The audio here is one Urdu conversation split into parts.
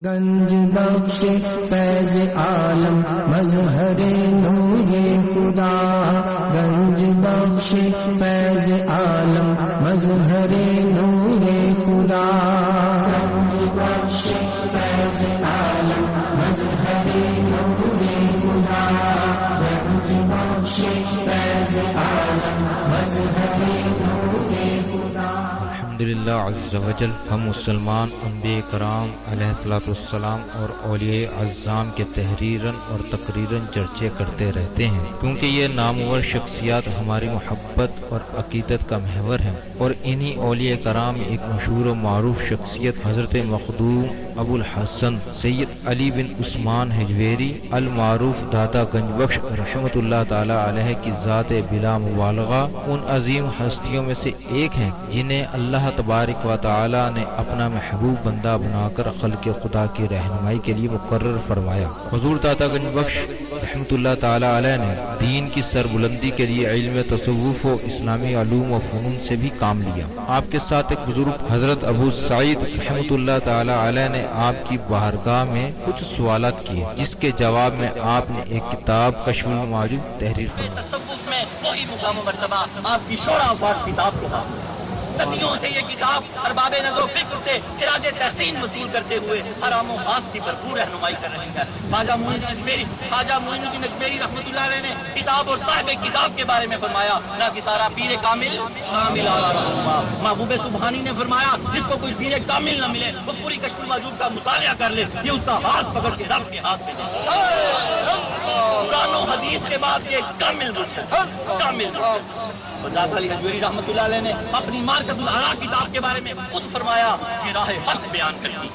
گنج بخش فیض عالم مظہر نور خدا، گنج بخش فیض عالم مظہر نور خدا، گنج بخش فیض عالم مظہر نور خدا، گنج بخش فیض عالم مظہر نور خدا۔ الحمدللہ عز وجل، ہم مسلمان انبیاء کرام علیہ الصلوۃ والسلام اور اولیاء اعظام کے تحریراً اور تقریراً چرچے کرتے رہتے ہیں، کیونکہ یہ نامور شخصیات ہماری محبت اور عقیدت کا محور ہیں، اور انہی اولیاء کرام میں ایک مشہور و معروف شخصیت حضرت مخدوم ابو الحسن سید علی بن عثمان حجویری المعروف داتا گنج بخش رحمۃ اللہ تعالی علیہ کی ذات بلا مبالغہ ان عظیم ہستیوں میں سے ایک ہیں جنہیں اللہ تبارک و تعالی نے اپنا محبوب بندہ بنا کر خلق خدا کی رہنمائی کے لیے مقرر فرمایا۔ حضور داتا گنج بخش رحمۃ اللہ تعالی علیہ نے دین کی سربلندی کے لیے علم تصوف و اسلامی علوم و فنون سے بھی کام لیا۔ آپ کے ساتھ ایک بزرگ حضرت ابو سعید رحمۃ اللہ تعالی علیہ نے آپ کی بارگاہ میں کچھ سوالات کیے، جس کے جواب میں آپ نے ایک کتاب کشف المعجوب تحریر فرمائی۔ تصوف میں وہی مقام و مرتبہ آپ کی شورا افاق کتاب کے بعد صدیوں سے یہ کتاب ارباب نظر و فکر سے خراج تحسین وصول کرتے ہوئے حرام و خاص کی بھرپور رہنمائی کر رہی ہے۔ خواجہ معین الدین اجمیری رحمۃ اللہ علیہ نے کتاب اور صاحب کتاب کے بارے میں فرمایا، نہ کہ سارا پیر کامل اعلیٰ رہنما۔ محبوب سبحانی نے فرمایا، جس کو کوئی پیر کامل نہ ملے وہ پوری کشف المعجوب کا مطالعہ کر لے، یہ اس کا ہاتھ پکڑ کے رب کے ہاتھ میں دے۔ قرآن و حدیث کے بعد یہ کامل مرشد، کامل مرشد۔ داتا علی حجویری رحمۃ اللہ علیہ نے اپنی مارکت الآراء کتاب کے بارے میں خود فرمایا کہ راہ حق بیان کرتی ہے۔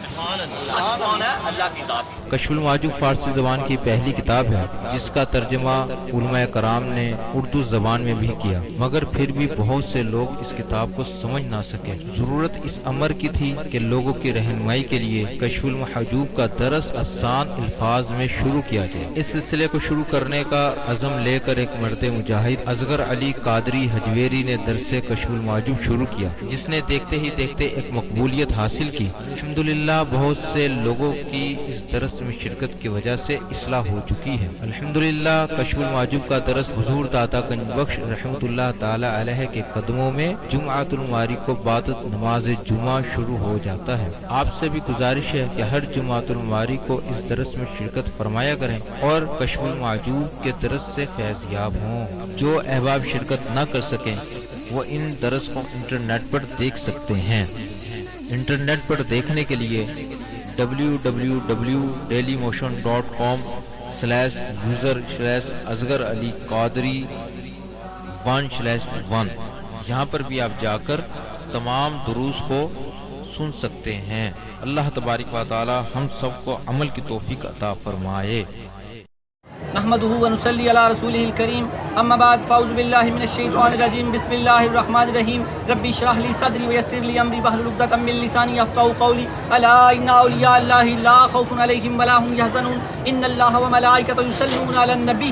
حق کون ہے؟ اللہ کی ذات۔ کشف المعجوب فارسی زبان کی پہلی کتاب ہے جس کا ترجمہ علماء کرام نے اردو زبان میں بھی کیا، مگر پھر بھی بہت سے لوگ اس کتاب کو سمجھ نہ سکے۔ ضرورت اس امر کی تھی کہ لوگوں کی رہنمائی کے لیے کشف المحجوب کا درس آسان الفاظ میں شروع کیا جائے۔ اس سلسلے کو شروع کرنے کا عزم لے کر ایک مرد مجاہد اصغر علی قادری حجویری نے درس کشف المعجوب شروع کیا، جس نے دیکھتے ہی دیکھتے ایک مقبولیت حاصل کی۔ الحمدللہ بہت سے لوگوں کی اس درس میں شرکت کی وجہ سے اصلاح ہو چکی ہے۔ الحمدللہ کشف المعجوب کا درس حضور داتا گنج بخش رحمۃ اللہ تعالی علیہ کے قدموں میں جمعۃ المواری کو بعد نماز جمعہ شروع ہو جاتا ہے۔ آپ سے بھی گزارش ہے کہ ہر جمعۃ المواری کو اس درس میں شرکت فرمایا کریں اور کشف المعجوب کے درس سے فیض یاب ہوں۔ جو احباب شرکت نہ کر سکیں وہ ان درس کو انٹرنیٹ پر دیکھ سکتے ہیں۔ انٹرنیٹ پر دیکھنے کے لیے www.dailymotion.com/user/اصغر علی قادری 1/1 یہاں پر بھی آپ جا کر تمام دروس کو سن سکتے ہیں۔ اللہ تبارک و تعالی ہم سب کو عمل کی توفیق عطا فرمائے۔ نحمده ونصلي على رسوله الكريم، اما بعد فاعوذ بالله من الشيطان الرجيم، بسم الله الرحمن الرحيم، ربي اشرح لي صدري ويسر لي امري واحلل عقدة من لساني يفقهوا قولي، الا ان اولياء الله لا خوف عليهم ولا هم يحزنون، ان الله وملائكته يصلون على النبي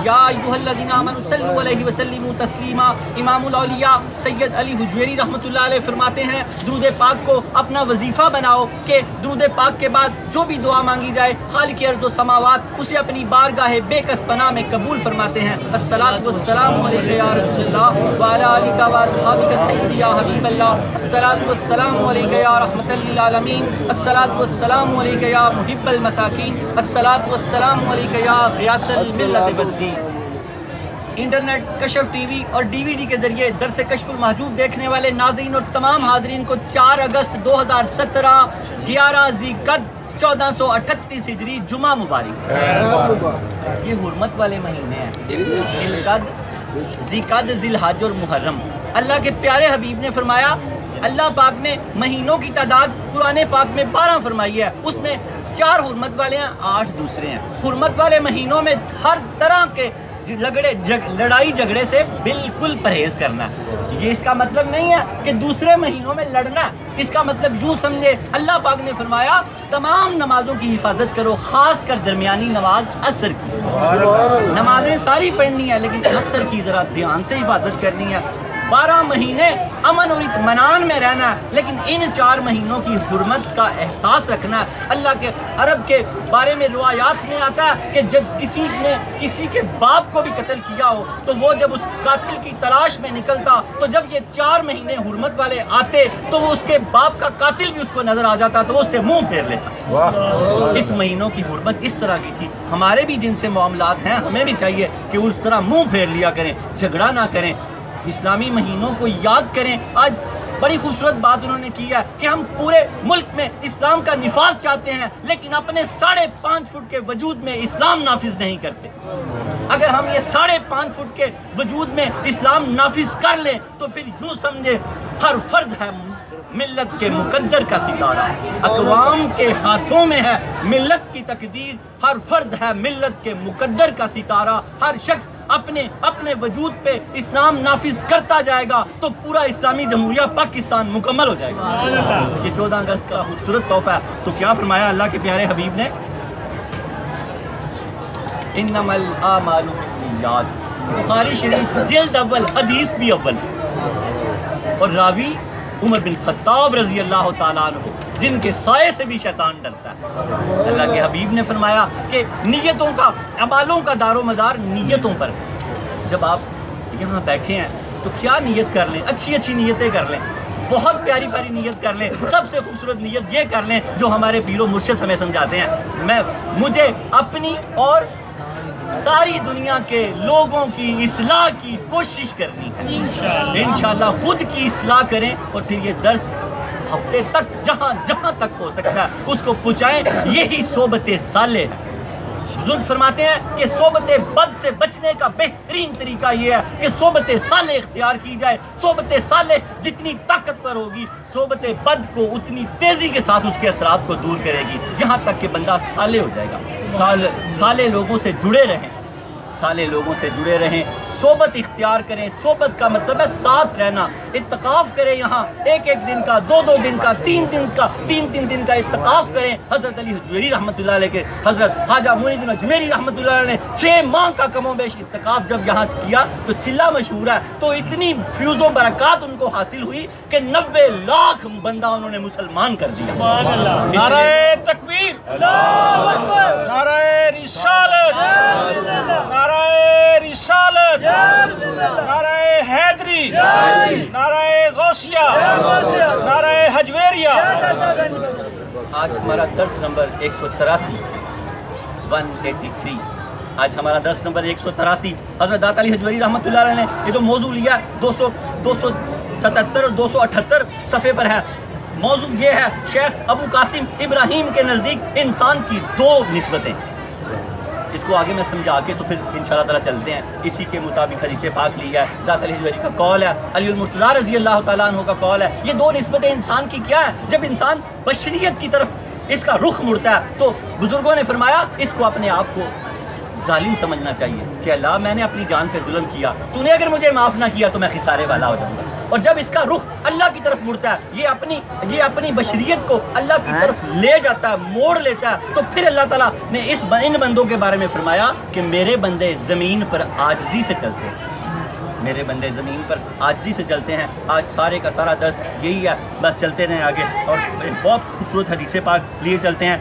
يا ايها الذين امنوا صلوا عليه وسلموا تسليما۔ امام الاولیاء سید علی حجویری رحمۃ اللہ علیہ فرماتے ہیں، درود پاک کو اپنا وظیفہ بناؤ کہ درود پاک کے بعد جو بھی دعا مانگی جائے خالق ارض و سماوات اسے اپنی بارگاہ بے کس پناہ میں قبول فرماتے ہیں۔ الصلاۃ والسلام علیک یا رسول اللہ وعلی آلک و اصحابک سیدی یا حبیب اللہ، الصلاۃ والسلام علیک یا رحمۃ للعالمین، الصلاۃ والسلام علیک یا محب المساکین، الصلاۃ والسلام علیک یا غیاث الملت والدین۔ انٹرنیٹ، کشف ٹی وی اور ڈی وی ڈی کے ذریعے درس کشف المحجوب دیکھنے والے ناظرین اور تمام حاضرین کو 4 اگست 2017 11 ذی القعدہ 1438 ہجری جمعہ مبارک۔ یہ حرمت والے مہینے ہیں، ذی القعدہ، ذی الحج اور محرم۔ اللہ کے پیارے حبیب نے فرمایا، اللہ پاک نے مہینوں کی تعداد قرآن پاک میں 12 فرمائی ہے، اس میں 4 حرمت والے ہیں، 8 دوسرے ہیں۔ حرمت والے مہینوں میں ہر طرح کے لڑائی جھگڑے سے بالکل پرہیز کرنا ہے۔ یہ اس کا مطلب نہیں ہے کہ دوسرے مہینوں میں لڑنا ہے، اس کا مطلب یوں سمجھے، اللہ پاک نے فرمایا تمام نمازوں کی حفاظت کرو، خاص کر درمیانی نماز عصر کی۔ نمازیں ساری پڑھنی ہے لیکن عصر کی ذرا دھیان سے حفاظت کرنی ہے۔ 12 مہینے امن اور اطمینان میں رہنا ہے، لیکن ان 4 مہینوں کی حرمت کا احساس رکھنا ہے۔ اللہ کے عرب کے بارے میں روایات میں آتا ہے کہ جب کسی نے کسی کے باپ کو بھی قتل کیا ہو تو وہ جب اس قاتل کی تلاش میں نکلتا تو جب یہ 4 مہینے حرمت والے آتے تو وہ اس کے باپ کا قاتل بھی اس کو نظر آ جاتا تو وہ اس سے منہ پھیر لیتا۔ اس مہینوں کی حرمت اس طرح کی تھی۔ ہمارے بھی جن سے معاملات ہیں ہمیں بھی چاہیے کہ اس طرح منہ پھیر لیا کریں، جھگڑا نہ کریں، اسلامی مہینوں کو یاد کریں۔ آج بڑی خوبصورت بات انہوں نے کی ہے کہ ہم پورے ملک میں اسلام کا نفاذ چاہتے ہیں لیکن اپنے 5.5 فٹ کے وجود میں اسلام نافذ نہیں کرتے۔ اگر ہم یہ 5.5 فٹ کے وجود میں اسلام نافذ کر لیں تو پھر یوں سمجھے ہر فرد ہے ملت کے مقدر کا ستارہ، اقوام کے ہاتھوں میں ہے ملت کی تقدیر، ہر فرد ہے ملت کے مقدر کا ستارہ۔ ہر شخص اپنے وجود پہ اسلام نافذ کرتا جائے گا تو پورا اسلامی جمہوریہ پاکستان مکمل ہو جائے گا۔ یہ 14 اگست کا خوبصورت تحفہ ہے۔ تو کیا فرمایا اللہ کے پیارے حبیب نے؟ انما الاعمال بالنیات، بخاری شریف جلد اول حدیث بھی اول، اور راوی عمر بن خطاب رضی اللہ تعالیٰ عنہ، جن کے سائے سے بھی شیطان ڈرتا ہے۔ اللہ کے حبیب نے فرمایا کہ نیتوں کا، اعمالوں کا دار و مدار نیتوں پر۔ جب آپ یہاں بیٹھے ہیں تو کیا نیت کر لیں؟ اچھی اچھی نیتیں کر لیں، بہت پیاری پیاری نیت کر لیں۔ سب سے خوبصورت نیت یہ کر لیں جو ہمارے پیر و مرشد ہمیں سمجھاتے ہیں، مجھے اپنی اور ساری دنیا کے لوگوں کی اصلاح کی کوشش کرنی ہے۔ انشاءاللہ خود کی اصلاح کریں اور پھر یہ درس ہفتے تک جہاں تک ہو سکتا ہے اس کو پہنچائیں۔ یہی صحبت صالح ہے۔ بزرگ فرماتے ہیں کہ صحبت بد سے بچنے کا بہترین طریقہ یہ ہے کہ صحبت صالح اختیار کی جائے۔ صحبت صالح جتنی طاقتور ہوگی صحبت بد کو اتنی تیزی کے ساتھ اس کے اثرات کو دور کرے گی، یہاں تک کہ بندہ صالح ہو جائے گا۔ صالح لوگوں سے جڑے رہیں، صالح لوگوں سے جڑے رہیں، صحبت اختیار کریں۔ صحبت کا مطلب ہے ساتھ رہنا۔ اتقاف کریں، یہاں ایک دن کا، 2 دن کا، 3 دن کا اتقاف کریں۔ حضرت علی حجویری رحمۃ اللہ علیہ کے، حضرت خواجہ معین الدین اجمیری رحمۃ اللہ علیہ نے 6 ماہ کا کم و بیش اتقاف جب یہاں کیا تو چلہ مشہور ہے، تو اتنی فیوز و برکات ان کو حاصل ہوئی کہ 90 لاکھ بندہ انہوں نے مسلمان کر دیا۔ نعرہ تکبیر، نعرہ رسالت، نعرہ رسالت، نعرہ حیدری، نعرہ غوثیہ، نعرہ حجویریہ۔ آج ہمارا درس نمبر 183 آج ہمارا درس نمبر 183 حضرت داتا علی حجویری رحمۃ اللہ علیہ نے یہ جو موضوع لیا 277 اور 278 صفحے پر ہے۔ موضوع یہ ہے شیخ ابو قاسم ابراہیم کے نزدیک انسان کی 2 نسبتیں۔ اس کو آگے میں سمجھا کے تو پھر انشاءاللہ تعالیٰ چلتے ہیں۔ اسی کے مطابق حدیث پاک لی ہے، داتا علی حجویری کا قول ہے، علی المرتضیٰ رضی اللہ تعالیٰ عنہ کا قول ہے۔ یہ 2 نسبتیں انسان کی کیا ہیں؟ جب انسان بشریت کی طرف اس کا رخ مڑتا ہے تو بزرگوں نے فرمایا اس کو اپنے آپ کو ظالم سمجھنا چاہیے کہ اللہ میں نے اپنی جان پہ ظلم کیا، تو نے اگر مجھے معاف نہ کیا تو میں خسارے والا ہو جاؤں گا۔ اور جب اس کا رخ اللہ کی طرف مڑتا ہے، یہ اپنی بشریت کو اللہ کی طرف لے جاتا ہے، موڑ لیتا ہے، تو پھر اللہ تعالیٰ نے ان بندوں کے بارے میں فرمایا کہ میرے بندے زمین پر عاجزی سے چلتے ہیں، میرے بندے زمین پر عاجزی سے چلتے ہیں۔ آج سارے کا سارا درس یہی ہے، بس چلتے رہیں آگے اور بہت خوبصورت حدیث پاک لیے چلتے ہیں۔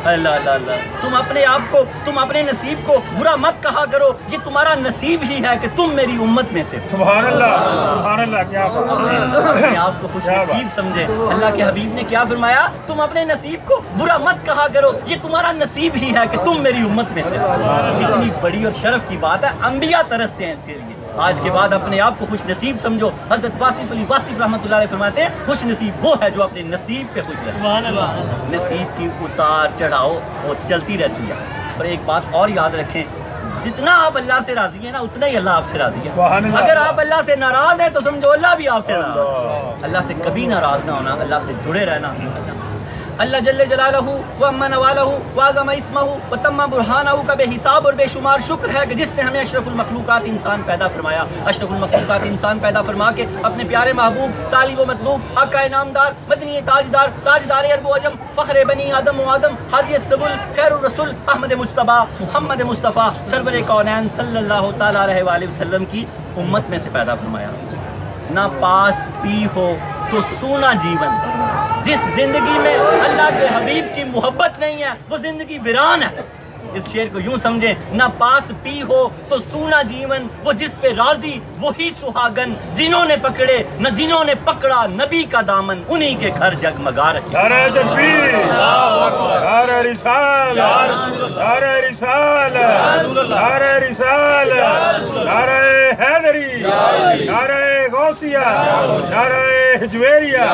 اللہ اللہ اللہ، تم اپنے آپ کو، تم اپنے نصیب کو برا مت کہا کرو، یہ تمہارا نصیب ہی ہے کہ تم میری امت میں سے۔ سبحان اللہ، سبحان اللہ، کیا اپنے آپ کو خوش نصیب سمجھے۔ اللہ کے حبیب نے کیا فرمایا؟ تم اپنے نصیب کو برا مت کہا کرو، یہ تمہارا نصیب ہی ہے کہ تم میری امت میں سے۔ کتنی بڑی اور شرف کی بات ہے، انبیاء ترستے ہیں اس کے لیے۔ آج کے بعد اپنے آپ کو خوش نصیب سمجھو۔ حضرت واصف علی واصف رحمۃ اللہ علیہ فرماتے ہیں خوش نصیب وہ ہے جو اپنے نصیب پہ خوش رہے۔ نصیب کی اتار چڑھاؤ وہ چلتی رہتی ہے۔ اور ایک بات اور یاد رکھیں، جتنا آپ اللہ سے راضی ہیں نا اتنا ہی اللہ آپ سے راضی ہے۔ اگر آپ اللہ سے ناراض ہیں تو سمجھو اللہ بھی آپ سے ناراض ہے۔ اللہ سے کبھی ناراض نہ ہونا، اللہ سے جڑے رہنا۔ اللہ جل جلالہ و اما نوالہ و اعظم اسمہ و تم برہانہ کا بے حساب اور بے شمار شکر ہے کہ جس نے ہمیں اشرف المخلوقات انسان پیدا فرمایا. اشرف المخلوقات انسان پیدا فرما کے اپنے پیارے محبوب طالب و مطلوب آقا انعامدار مدنی تاجدار تاجدار عرب و عجم فخر بنی آدم و آدم ہادی السبل خیر الرسول احمد مجتبیٰ محمد مصطفیٰ سرور کونین صلی اللہ تعالیٰ علیہ وآلہ وسلم کی امت میں سے پیدا فرمایا. نہ پاس پی ہو تو سونا جیون. جس زندگی میں اللہ کے حبیب کی محبت نہیں ہے وہ زندگی ویران ہے. اس شعر کو یوں سمجھیں, نہ پاس پی ہو تو سونا جیون, وہ جس پہ راضی وہی سہاگن, جنہوں نے پکڑے نہ جنہوں نے پکڑا نبی کا دامن, انہی کے گھر جگمگا رہے. نعرہ تکبیر, نعرہ رسالت, نعرہ رسالت, نعرہ رسالت, نعرہ حیدری, نعرہ غوثیہ, نعرہ حجویریہ.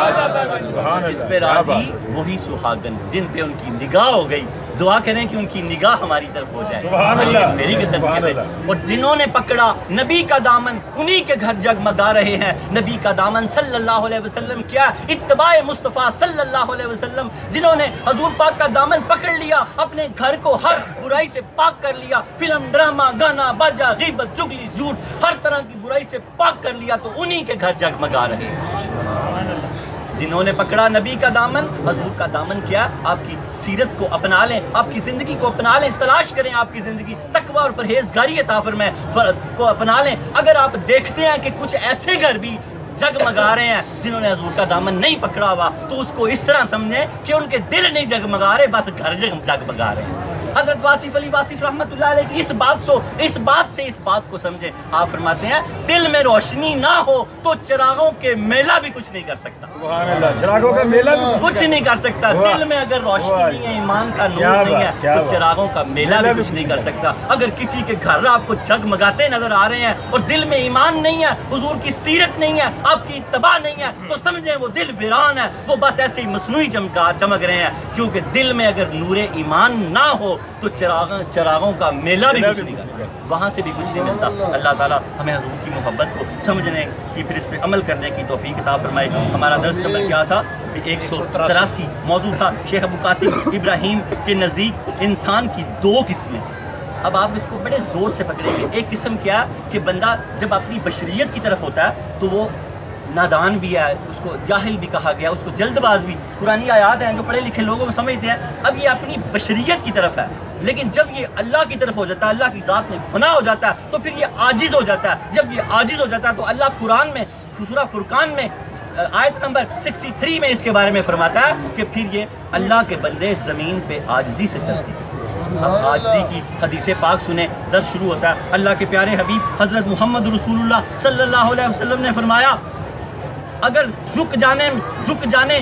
جس پہ راضی وہی سہاگن, جن پہ ان کی نگاہ ہو گئی, دعا کریں کہ ان کی نگاہ ہماری طرف ہو جائے میری کے صدقے سے. اور جنہوں نے پکڑا نبی کا دامن انہی کے گھر جگمگا رہے ہیں. نبی کا دامن صلی اللہ علیہ وسلم کیا, اتباع مصطفیٰ صلی اللہ علیہ وسلم. جنہوں نے حضور پاک کا دامن پکڑ لیا, اپنے گھر کو ہر برائی سے پاک کر لیا, فلم ڈرامہ گانا باجا غیبت چغلی جھوٹ ہر طرح کی برائی سے پاک کر لیا, تو انہی کے گھر جگمگا رہے ہیں. جنہوں نے پکڑا نبی کا دامن, حضور کا دامن کیا, آپ کی سیرت کو اپنا لیں, آپ کی زندگی کو اپنا لیں, تلاش کریں آپ کی زندگی تقوی اور پرہیزگاری عطا فرمائے کو اپنا لیں. اگر آپ دیکھتے ہیں کہ کچھ ایسے گھر بھی جگمگا رہے ہیں جنہوں نے حضور کا دامن نہیں پکڑا ہوا, تو اس کو اس طرح سمجھیں کہ ان کے دل نہیں جگمگا رہے, بس گھر جگمگا رہے ہیں. حضرت واصف علی واصف رحمۃ اللہ علیہ کی اس بات سے اس بات کو سمجھیں. آپ فرماتے ہیں دل میں روشنی نہ ہو تو چراغوں کے میلہ بھی کچھ نہیں کر سکتا. سبحان اللہ, چراغوں کا میلہ بھی کچھ نہیں کر سکتا. دل میں اگر روشنی نہیں ہے, ایمان کا نور نہیں ہے, تو چراغوں کا میلہ بھی کچھ نہیں کر سکتا. اگر کسی کے گھر آپ کو جگمگاتے نظر آ رہے ہیں اور دل میں ایمان نہیں ہے, حضور کی سیرت نہیں ہے, آپ کی اتباع نہیں ہے, تو سمجھیں وہ دل ویران ہے, وہ بس ایسے ہی مصنوعی چمک رہے ہیں. کیونکہ دل میں اگر نور ایمان نہ ہو تو چراغوں کا میلہ بھی کچھ نہیں کرتا, وہاں سے بھی کچھ نہیں ملتا. اللہ تعالیٰ ہمیں حضور کی محبت کو سمجھنے کی, پھر اس پہ عمل کرنے کی توفیق عطا فرمائے. ہمارا درس نمبر کیا تھا؟ 183. موضوع تھا شیخ ابو قاسم ابراہیم کے نزدیک انسان کی 2 قسمیں. اب آپ اس کو بڑے زور سے پکڑیں گے. ایک قسم کیا کہ بندہ جب اپنی بشریت کی طرف ہوتا ہے تو وہ نادان بھی ہے, اس کو جاہل بھی کہا گیا, اس کو جلد باز بھی. پرانی آیات ہیں جو پڑھے لکھے لوگوں کو سمجھتے ہیں. اب یہ اپنی بشریت کی طرف ہے, لیکن جب یہ اللہ کی طرف ہو جاتا ہے, اللہ کی ذات میں فنا ہو جاتا ہے, تو پھر یہ عاجز ہو جاتا ہے. جب یہ عاجز ہو جاتا ہے تو اللہ قرآن میں سورہ فرقان میں آیت نمبر 63 میں اس کے بارے میں فرماتا ہے کہ پھر یہ اللہ کے بندے زمین پہ عاجزی سے چلتے ہیں. اب عاجزی کی حدیث پاک سنیں, درس شروع ہوتا ہے. اللہ کے پیارے حبیب حضرت محمد رسول اللہ صلی اللہ علیہ وسلم نے فرمایا, اگر جھک جانے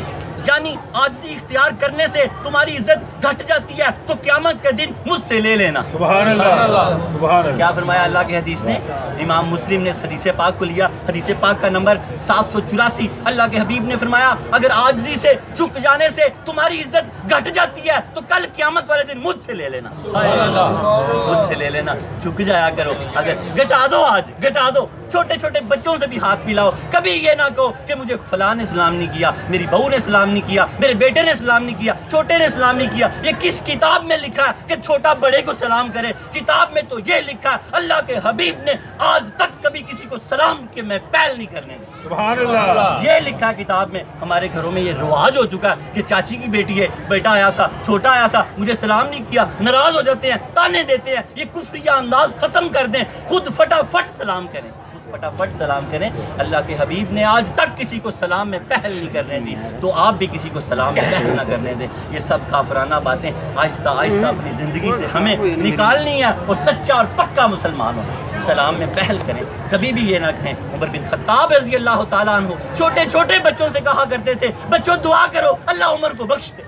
یعنی عاجزی اختیار کرنے سے تمہاری عزت گھٹ جاتی ہے تو قیامت کے دن مجھ سے لے لینا. سبحان اللہ, سبحان اللہ. کیا فرمایا اللہ کی حدیث نے؟ امام مسلم نے اس حدیث پاک کو لیا, حدیث پاک کا نمبر 784. اللہ کے حبیب نے فرمایا اگر عاجزی سے جھک جانے سے تمہاری عزت گھٹ جاتی ہے تو کل قیامت والے دن مجھ سے لے لینا. مجھ سے لے لینا, جھک جایا کرو. اگر گھٹا دو, آج گھٹا دو. چھوٹے چھوٹے بچوں سے بھی ہاتھ ملاؤ. کبھی یہ نہ کہو کہ مجھے فلاں نے سلام نہیں کیا, میری بہو نے سلام نہیں کیا, میرے بیٹے نے سلام نہیں کیا, چھوٹے نے سلام نہیں کیا. یہ کس کتاب میں لکھا ہے کہ چھوٹا بڑے کو سلام کرے؟ کتاب میں تو یہ لکھا ہے اللہ کے حبیب نے آج تک کبھی کسی کو سلام کے میں پہل نہیں کرنے دیں. سبحان اللہ, یہ لکھا ہے کتاب میں. ہمارے گھروں میں یہ رواج ہو چکا ہے کہ چاچی کی بیٹی ہے, بیٹا آیا تھا, چھوٹا آیا تھا, مجھے سلام نہیں کیا, ناراض ہو جاتے ہیں, تانے دیتے ہیں. یہ کفریہ انداز ختم کر دیں, خود فٹافٹ سلام کریں, فٹافٹ سلام کریں. اللہ کے حبیب نے آج تک کسی کو سلام میں پہل نہیں کرنے دی, تو آپ بھی کسی کو سلام میں پہل نہ کرنے دیں. یہ سب کافرانہ باتیں آہستہ آہستہ اپنی زندگی سے ہمیں نکالنی ہے اور سچا اور پکا مسلمان ہونا. سلام میں پہل کریں. کبھی بھی یہ نہ کہیں. عمر بن خطاب رضی اللہ تعالیٰ عنہ چھوٹے چھوٹے بچوں سے کہا کرتے تھے, بچوں دعا کرو اللہ عمر کو بخش دے,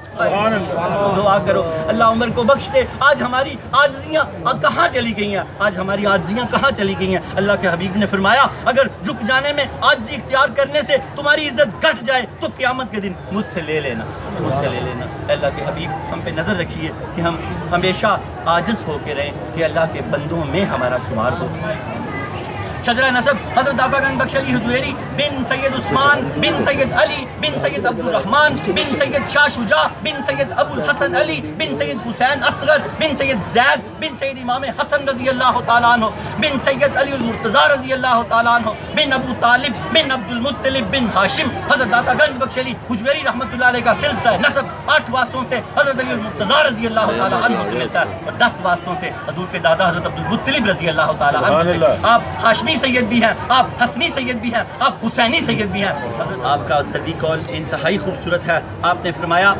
دعا کرو اللہ عمر کو بخش دے. آج ہماری عاجزیاں کہاں چلی گئی ہیں؟ آج ہماری عاجزیاں کہاں چلی گئی ہیں؟ اللہ کے حبیب نے فرمایا اگر جھک جانے میں عاجزی اختیار کرنے سے تمہاری عزت گھٹ جائے تو قیامت کے دن مجھ سے لے لینا, مجھ سے لے لینا. اللہ کے حبیب ہم پہ نظر رکھیے کہ ہم ہمیشہ عاجز ہو کے رہیں, کہ اللہ کے بندوں میں ہمارا شمار ہو. شجرہ نسب حضرت داتا گنج بخش علی حجویری بن سید عثمان بن سید علی بن سید عبد الرحمن بن سید شاہ شجاع بن سید ابو الحسن علی بن سید حسین اصغر بن سید زید بن سید امام حسن رضی اللہ تعالیٰ عنہ بن سید علی المرتضیٰ رضی اللہ تعالیٰ عنہ بن ابو طالب بن عبد المطلب بن ہاشم حضرت داتا گنج بخش علی حجویری رحمۃ اللہ علیہ کا سلسلہ نسب 8 واسطوں سے حضرت علی المرتضیٰ رضی اللہ تعالیٰ عنہ سے ملتا ہے اور 10 واسطوں سے حضور کے دادا حضرت عبد المطلب رضی اللہ تعالیٰ عنہ سے۔ آپ ہاشمی سید بھی ہیں، آپ حسنی سید بھی ہیں، آپ حسینی سید بھی ہیں۔ حضرت آپ کا زرعی قول انتہائی خوبصورت ہے۔ آپ نے فرمایا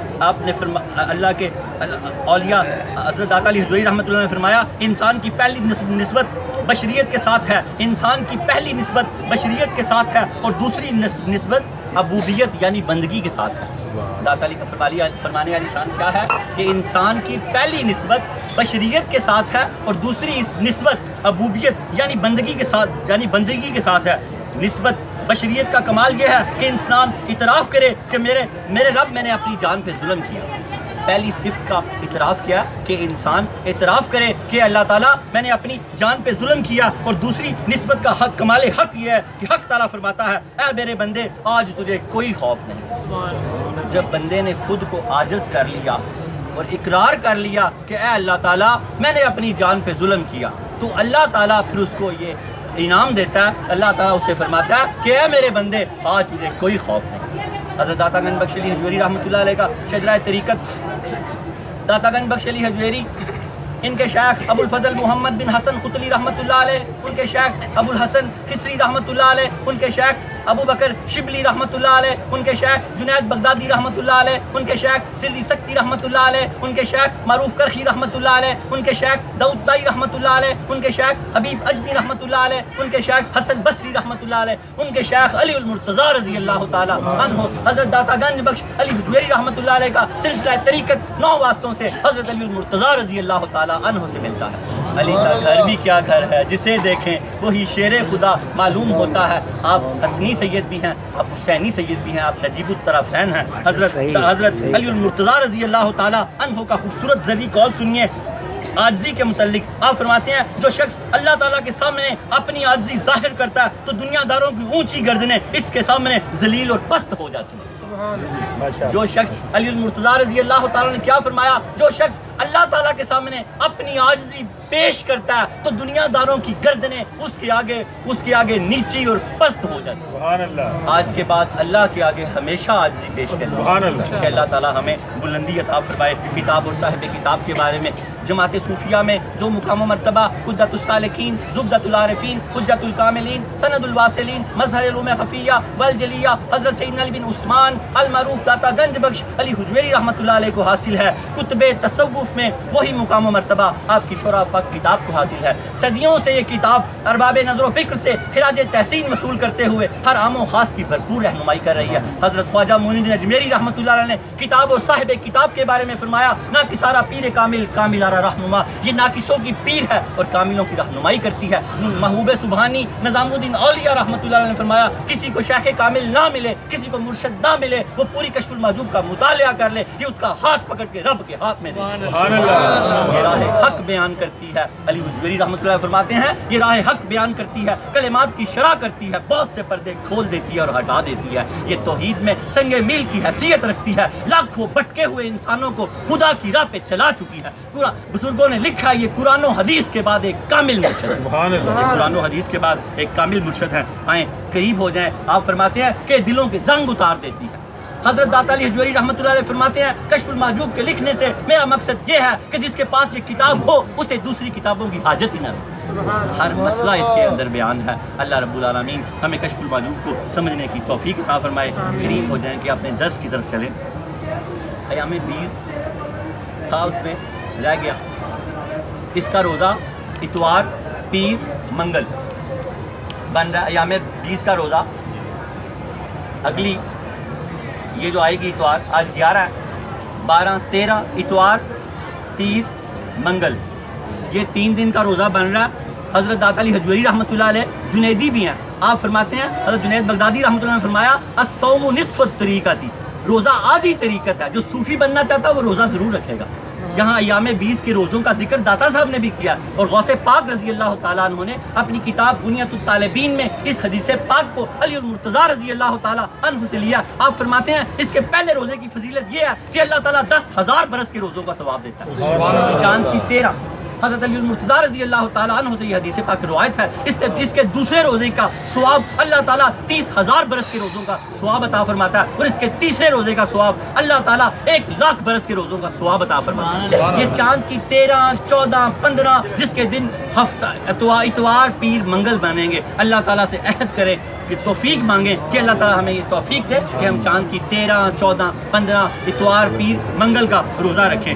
اللہ کے اولیاء حضرت داتا علی حجویری رحمۃ اللہ نے فرمایا انسان کی پہلی نسبت بشریت کے ساتھ ہے، انسان کی پہلی نسبت بشریت کے ساتھ ہے اور دوسری نسبت عبودیت یعنی بندگی کے ساتھ ہے۔ داتا علی کا فرمانے والی شان کیا ہے کہ انسان کی پہلی نسبت بشریت کے ساتھ ہے اور دوسری نسبت عبودیت یعنی بندگی کے ساتھ ہے۔ نسبت بشریت کا کمال یہ ہے کہ انسان اعتراف کرے کہ میرے رب میں نے اپنی جان پہ ظلم کیا۔ پہلی صفت کا اعتراف کیا کہ انسان اعتراف کرے کہ اللہ تعالیٰ میں نے اپنی جان پہ ظلم کیا، اور دوسری نسبت کا حق کمال حق یہ ہے کہ حق تعالیٰ فرماتا ہے اے میرے بندے آج تجھے کوئی خوف نہیں۔ جب بندے نے خود کو عاجز کر لیا اور اقرار کر لیا کہ اے اللہ تعالیٰ میں نے اپنی جان پہ ظلم کیا، تو اللہ تعالیٰ پھر اس کو یہ انعام دیتا ہے۔ اللہ تعالیٰ اسے فرماتا ہے کہ اے میرے بندے آج تجھے کوئی خوف نہیں۔ حضرت داتا گنج بخش علی حجویری رحمۃ اللہ علیہ کا شجرہ طریقت داتا گنج بخش علی حجویری، ان کے شیخ ابو الفضل محمد بن حسن خطلی رحمۃ اللہ علیہ، ان کے شیخ ابو الحسن کسری رحمۃ اللہ علیہ، ان کے شیخ ابو بکر شبلی رحمۃ اللہ علیہ، ان کے شیخ جنید بغدادی رحمۃ اللہ علیہ، ان کے شیخ سری سکتی رحمۃ اللہ علیہ، ان کے شیخ معروف کرخی رحمۃ اللہ علیہ، ان کے شیخ داؤد طائی رحمۃ اللہ علیہ، ان کے شیخ حبیب اجمی رحمۃ اللہ علیہ، ان کے شیخ حسن بصری رحمۃ اللہ علیہ، ان کے شیخ علی المرتضیٰ رضی اللہ تعالیٰ عنہ حضرت داتا گنج بخش علی حجویری رحمۃ اللہ علیہ کا سلسلہ طریقت 9 واسطوں سے حضرت علی المرتضیٰ رضی اللہ تعالیٰ عنہ سے ملتا ہے۔ علی کا گھر بھی کیا گھر ہے، جسے دیکھیں وہی شیر خدا معلوم ہوتا ہے۔ آپ حسنی سید بھی ہیں، آپ حسینی سید بھی ہیں، آپ نجیب الطرفین ہیں۔ حضرت علی المرتضیٰ رضی اللہ تعالیٰ عنہ کا خوبصورت ذری قول سنیے عاجزی کے متعلق۔ آپ فرماتے ہیں جو شخص اللہ تعالیٰ کے سامنے اپنی عاجزی ظاہر کرتا ہے تو دنیا داروں کی اونچی گردنیں اس کے سامنے ذلیل اور پست ہو جاتی ہیں۔ جو شخص علی المرتضیٰ رضی اللہ تعالیٰ نے کیا فرمایا، جو شخص اللہ تعالیٰ کے سامنے اپنی عاجزی پیش کرتا ہے تو دنیا داروں کی گردنیں اس کے آگے نیچی اور پست ہو جاتی ہیں۔ سبحان اللہ۔ آج کے بعد اللہ کے آگے ہمیشہ عاجزی پیش کریں۔ سبحان اللہ۔ کہ اللہ تعالیٰ ہمیں بلندی عطا فرمائے۔ کتاب اور صاحب کتاب کے بارے میں جماعت صوفیہ میں جو مقام و مرتبہ قدۃ السالکین، زبدۃ العارفین، حجۃ الکاملین، سند الواصلین، مظہر علوم خفیہ والجلیہ حضرت سیدنا علی بن عثمان المعروف داتا گنج بخش علی حجویری رحمۃ اللہ علیہ کو حاصل ہے۔ کتب تصوف میں وہی مقام و مرتبہ آپ کی شورا پاک کتاب کو حاصل ہے۔ صدیوں سے یہ کتاب ارباب نظر و فکر سے خراج تحسین وصول کرتے ہوئے ہر عام و خاص کی بھرپور رہنمائی کر رہی ہے۔ حضرت خواجہ معین الدین اجمیری رحمۃ اللہ علیہ نے کتاب اور صاحب کتاب کے بارے میں فرمایا ناقصارہ پیر کامل کاملارہ رہنما، یہ ناقصوں کی پیر ہے اور کاملوں کی رہنمائی کرتی ہے۔ محبوب سبحانی نظام الدین اولیاء رحمۃ اللہ علیہ نے فرمایا کسی کو شیخ کامل نہ ملے، کسی کو مرشد نہ ملے، وہ پوری کشف المحجوب کا مطالعہ کر لے، یہ اس کا ہاتھ پکڑ کے رب کے ہاتھ میں دے۔ سبحان اللہ۔ یہ راہ حق بیان کرتی ہے۔ علی حجویری رحمۃ اللہ فرماتے ہیں یہ راہ حق بیان کرتی ہے، کلمات کی شرح کرتی ہے، بہت سے پردے کھول دیتی ہے اور ہٹا دیتی ہے۔ یہ توحید میں سنگ میل کی حیثیت رکھتی ہے، لاکھوں بھٹکے ہوئے انسانوں کو خدا کی راہ پہ چلا چکی ہے۔ بزرگوں نے لکھا ہے یہ قرآن و حدیث کے بعد ایک کامل مرشد ہے۔ سبحان اللہ۔ یہ قرآن و حدیث کے بعد ایک کامل مرشد ہے۔ آئیں قریب ہو جائیں۔ آپ فرماتے ہیں کہ دلوں کے زنگ اتار دیتی ہے۔ حضرت داتا علی حجویری رحمۃ اللہ علیہ فرماتے ہیں کشف المحجوب کے لکھنے سے میرا مقصد یہ ہے کہ جس کے پاس یہ کتاب ہو اسے دوسری کتابوں کی حاجت ہی نہ ہو۔ ہر مسئلہ اس کے اندر بیان ہے۔ اللہ رب العالمین ہمیں کشف المحجوب کو سمجھنے کی توفیق عطا فرمائے۔ قریب ہو جائیں کہ اپنے درس کی طرف چلیں۔ ایام 20 تھا، اس میں رہ گیا اس کا روزہ اتوار پیر منگل بن رہا ہے۔ ایام 20 کا روزہ اگلی یہ جو آئے گی اتوار، آج 11 ہے، 12 13 اتوار پیر منگل، یہ 3 دن کا روزہ بن رہا ہے۔ حضرت داتا علی حجویری رحمۃ اللہ علیہ جنیدی بھی ہیں۔ آپ فرماتے ہیں حضرت جنید بغدادی رحمۃ اللہ نے فرمایا الصوم نصف الطریقہ تھی، روزہ آدھی طریقت ہے۔ جو صوفی بننا چاہتا ہے وہ روزہ ضرور رکھے گا، یہاں ایام 20 کے روزوں کا ذکر داتا صاحب نے بھی کیا اور غوث پاک رضی اللہ تعالیٰ عنہ نے اپنی کتاب بنیۃ الطالبین میں اس حدیث پاک کو علی المرتضیٰ رضی اللہ تعالیٰ عنہ سے لیا. آپ فرماتے ہیں اس کے پہلے روزے کی فضیلت یہ ہے کہ اللہ تعالیٰ 10,000 برس کے روزوں کا ثواب دیتا ہے. چاند کی 13 حضرت علی المرتضیٰ رضی اللہ تعالیٰ عنہ سے یہ حدیث پاک روایت ہے. اس کے دوسرے روزے کا ثواب اللہ تعالیٰ 30,000 برس کے روزوں کا ثواب عطا فرماتا ہے اور اس کے تیسرے روزے کا ثواب اللہ تعالیٰ 1,00,000 برس کے روزوں کا ثواب عطا فرماتا ہے. یہ چاند کی 13 14 15 جس کے دن ہفتہ اتوار پیر منگل بنیں گے, اللہ تعالیٰ سے عہد کریں کہ توفیق مانگیں کہ اللہ تعالیٰ ہمیں یہ توفیق دے کہ ہم چاند کی 13 14 15 اتوار پیر منگل کا روزہ رکھیں.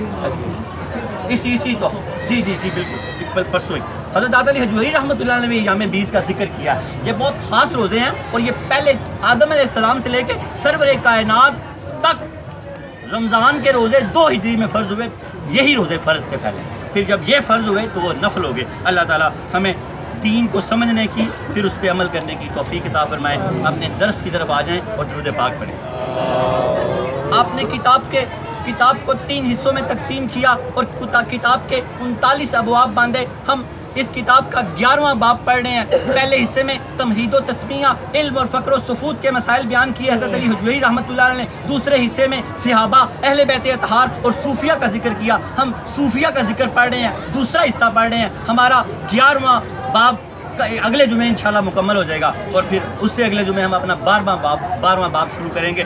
اسی تو جی بالکل پرسوں حضرت داتا علی حجویری رحمۃ اللہ علیہ نے ایام 20 کا ذکر کیا ہے. یہ بہت خاص روزے ہیں اور یہ پہلے آدم علیہ السلام سے لے کے سرور کائنات تک رمضان کے روزے 2 ہجری میں فرض ہوئے. یہی روزے فرض تھے پہلے, پھر جب یہ فرض ہوئے تو وہ نفل ہو گئے. اللہ تعالیٰ ہمیں دین کو سمجھنے کی پھر اس پہ عمل کرنے کی توفیق عطا فرمائے. اپنے درس کی طرف آ جائیں اور درود پاک پڑھیں. آپ نے کتاب کو 3 حصوں میں تقسیم کیا اور کتاب کے 39 ابواب باندھے. ہم اس کتاب کا 11واں باب پڑھ رہے ہیں. پہلے حصے میں تمہید و تسمیہ, علم اور فقر و سفود کے مسائل بیان کیے حضرت علی حجویری رحمۃ اللہ علیہ نے. دوسرے حصے میں صحابہ, اہل بیت اطہار اور صوفیہ کا ذکر کیا. ہم صوفیہ کا ذکر پڑھ رہے ہیں, دوسرا حصہ پڑھ رہے ہیں. ہمارا 11واں باب اگلے جمعے انشاءاللہ مکمل ہو جائے گا اور پھر اس سے اگلے جمعے ہم اپنا 12واں باب شروع کریں گے.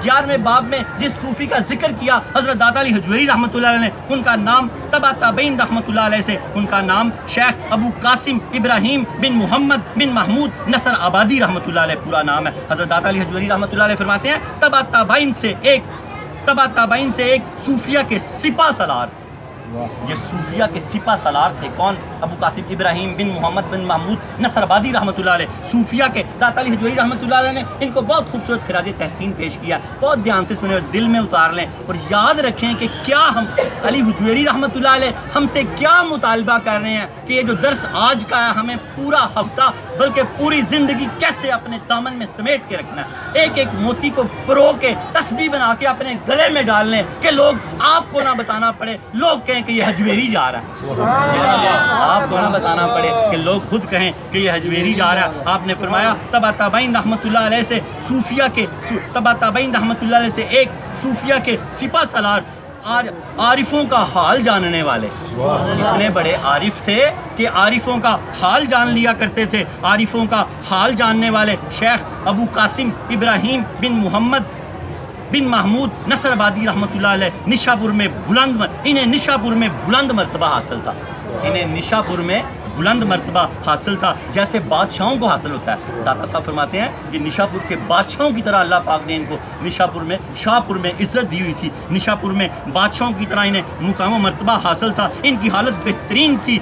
11ویں باب میں جس صوفی کا ذکر کیا حضرت داتا علی حجویری رحمۃ اللہ علیہ نے, ان کا نام تبا تابعین رحمۃ اللہ علیہ سے, ان کا نام شیخ ابو قاسم ابراہیم بن محمد بن محمود نصر آبادی رحمۃ اللہ علیہ پورا نام ہے. حضرت داتا علی حجویری رحمۃ اللہ علیہ فرماتے ہیں تبا تابعین سے ایک صوفیہ کے سپہ سالار. یہ صوفیہ کے سپہ سالار تھے کون؟ ابو قاسم ابراہیم بن محمد بن محمود نصر آبادی رحمۃ اللہ علیہ. صوفیہ کے داتا علی حجویری رحمۃ اللہ علیہ نے ان کو بہت خوبصورت خراج تحسین پیش کیا. بہت دھیان سے سنیں اور دل میں اتار لیں اور یاد رکھیں کہ کیا ہم علی حجویری رحمۃ اللہ علیہ ہم سے کیا مطالبہ کر رہے ہیں کہ یہ جو درس آج کا ہے ہمیں پورا ہفتہ بلکہ پوری زندگی کیسے اپنے دامن میں سمیٹ کے رکھنا ہے. ایک ایک موتی کو پرو کے تسبیح بنا کے اپنے گلے میں ڈال لیں کہ لوگ آپ کو نہ بتانا پڑے, لوگ کہیں کہ یہ حجویری جا رہا ہے. آپ کو نہ بتانا پڑے کہ لوگ خود کہیں کہ یہ حجویری جا رہا ہے. آپ نے فرمایا تبا تابعین رحمۃ اللہ علیہ سے ایک صوفیہ کے سپہ سالار, عارفوں کا حال جاننے والے. اتنے بڑے عارف تھے کہ عارفوں کا حال جان لیا کرتے تھے. عارفوں کا حال جاننے والے شیخ ابو قاسم ابراہیم بن محمد بن محمود نصر آبادی رحمۃ اللہ علیہ انہیں نشاپور میں بلند مرتبہ حاصل تھا. بلند مرتبہ حاصل تھا جیسے بادشاہوں کو حاصل ہوتا ہے. داتا صاحب فرماتے ہیں کہ نشاپور کے بادشاہوں کی طرح اللہ پاک نے ان کو شاہپور میں عزت دی ہوئی تھی. نشاپور میں بادشاہوں کی طرح انہیں مقام و مرتبہ حاصل تھا. ان کی حالت بہترین تھی.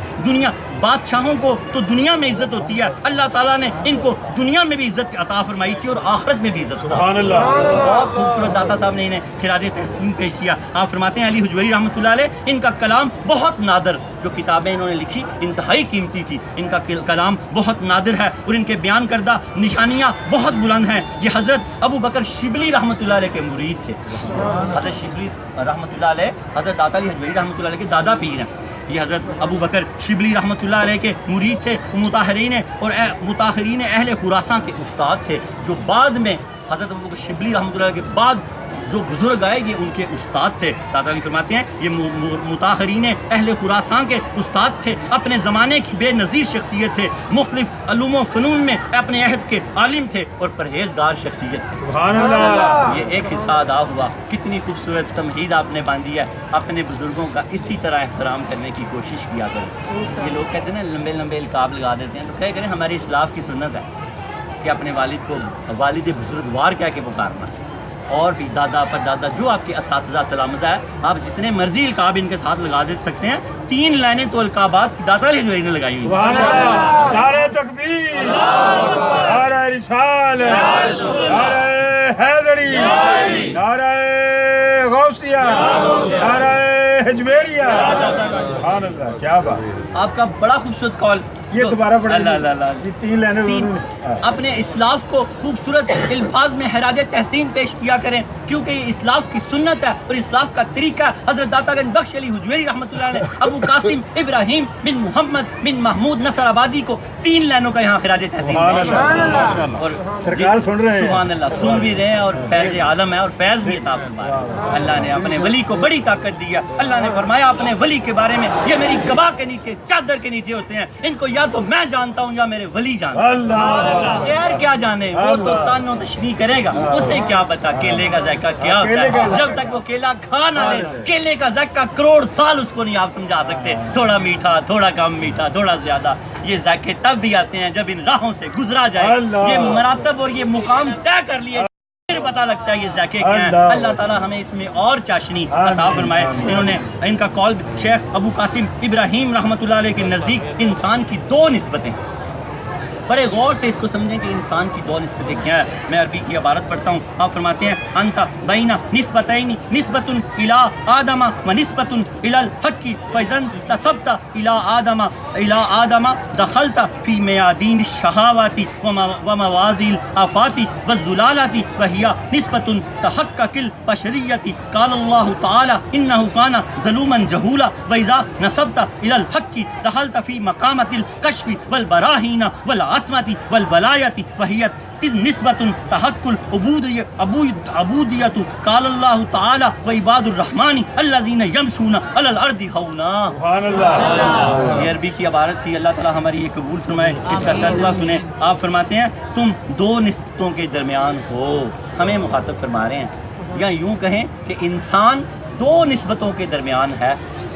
بادشاہوں کو تو دنیا میں عزت ہوتی ہے, اللہ تعالیٰ نے ان کو دنیا میں بھی عزت عطا فرمائی تھی اور آخرت میں بھی عزت. سبحان اللہ. بہت خوبصورت داتا صاحب نے انہیں خراج تحسین پیش کیا. آپ فرماتے ہیں علی حجویری رحمۃ اللہ علیہ ان کا کلام بہت نادر, جو کتابیں انہوں نے لکھی انتہائی قیمتی تھی, ان کا کلام بہت نادر ہے اور ان کے بیان کردہ نشانیاں بہت بلند ہیں. یہ حضرت ابو بکر شبلی رحمۃ اللہ علیہ کے مرید تھے. حضرت شبلی رحمۃ اللہ علیہ حضرت داتا علی حجویری رحمۃ اللہ علیہ کے دادا پیر ہیں. یہ حضرت ابو بکر شبلی رحمۃ اللہ علیہ کے مرید تھے. متاخرین اہل خراساں کے استاد تھے, جو بعد میں حضرت ابو بکر شبلی رحمۃ اللہ علیہ کے بعد جو بزرگ آئے یہ ان کے استاد تھے. دادا علی فرماتے ہیں یہ متاخرین اہل خراسان کے استاد تھے. اپنے زمانے کی بے نظیر شخصیت تھے. مختلف علوم و فنون میں اپنے عہد کے عالم تھے اور پرہیزگار شخصیت تھے. سبحان اللہ. یہ ایک حصہ ادا ہوا. کتنی خوبصورت تمہید آپ نے باندھی ہے. اپنے بزرگوں کا اسی طرح احترام کرنے کی کوشش کیا کریں. یہ لوگ کہتے ہیں نا لمبے لمبے القاب لگا دیتے ہیں, تو کیا کریں, ہماری اسلاف کی سنت ہے کہ اپنے والد کو والد بزرگوار کہہ کے پکارنا. اور بھی دادا پر دادا جو آپ کے اساتذہ تلامذہ ہے, آپ جتنے مرضی القاب ان کے ساتھ لگا دے سکتے ہیں. 3 لائنیں تو القابات داتا علی حجویری نے لگائی ہوئی. نعرہ تکبیر, نعرہ رسالت, نعرہ حیدری, نعرہ غوثیہ, نعرہ حجویریہ. سبحان اللہ. کیا بات. آپ کا بڑا خوبصورت قول یہ دوبارہ پڑھ اللہ اللہ اللہ یہ 3 لائنیں تین اپنے اسلاف کو خوبصورت الفاظ میں خراج تحسین پیش کیا کریں، کیونکہ یہ اسلاف کی سنت ہے اور اسلاف کا طریقہ ہے۔ حضرت داتا گنج بخش علی حجویری رحمۃ اللہ علیہ ابو قاسم ابراہیم بن محمد بن محمود نصر آبادی کو 3 لائنوں کا یہاں خراج تحسین اور سرکار سن رہے ہیں، سبحان اللہ سن بھی رہے ہیں، اور فیض عالم ہے اور فیض بھی عطا فرمایا۔ اللہ نے اپنے ولی کو بڑی طاقت دی ہے۔ اللہ نے فرمایا اپنے ولی کے بارے میں، یہ میری گواہ کے نیچے چادر کے نیچے ہوتے ہیں، ان کو یا تو میں جانتا ہوں یا میرے ولی جانتا ہوں۔ یار کیا جانے، وہ تو تان و تشریح کرے گا، اسے کیا پتا کیلے کا ذائقہ کیا ہوتا ہے۔ جب تک وہ کیلا کھا نہ لے، کیلے کا ذائقہ کروڑ سال اس کو نہیں آپ سمجھا سکتے، تھوڑا میٹھا تھوڑا کم میٹھا تھوڑا زیادہ، یہ ذائقے تب بھی آتے ہیں جب ان راہوں سے گزرا جائے، یہ مراتب اور یہ مقام طے کر لیے پھر پتا لگتا ہے یہ ذائقے کیا ہیں۔ اللہ تعالیٰ ہمیں اس میں اور چاشنی عطا فرمائے۔ انہوں نے ان کا قول شیخ ابو قاسم ابراہیم رحمۃ اللہ علیہ کے نزدیک انسان کی 2 نسبتیں، بڑے غور سے اس کو سمجھیں کہ انسان کی 2 نسبتیں کیا ہے۔ میں عربی کی عبارت پڑھتا ہوں، آپ فرماتے ہیں انت بین نسبتین نسبت الی آدم و نسبت الی الحق فاذا انتسبت الی آدم دخلت فی میادین الشہوات ومواضع الآفات والزلالات وہی نسبت تحقق البشریۃ قال اللہ تعالی انہ کان ظلوما جہولا واذا نسبت الی الحق دخلت فی مقامۃ الکشف والبراہین والعصمت والولایت وہی نسبت تحق العبودیت قال اللہ تعالی وعباد الرحمن الذین یمشون علی الارض ہونا۔ یہ عربی کی عبارت تھی، اللہ تعالی ہماری یہ قبول فرمائے۔ اس کا ترجمہ سنیں، آپ فرماتے ہیں تم 2 نسبتوں کے درمیان ہو، ہمیں مخاطب فرما رہے ہیں، یا یوں کہیں کہ انسان 2 نسبتوں کے درمیان ہے۔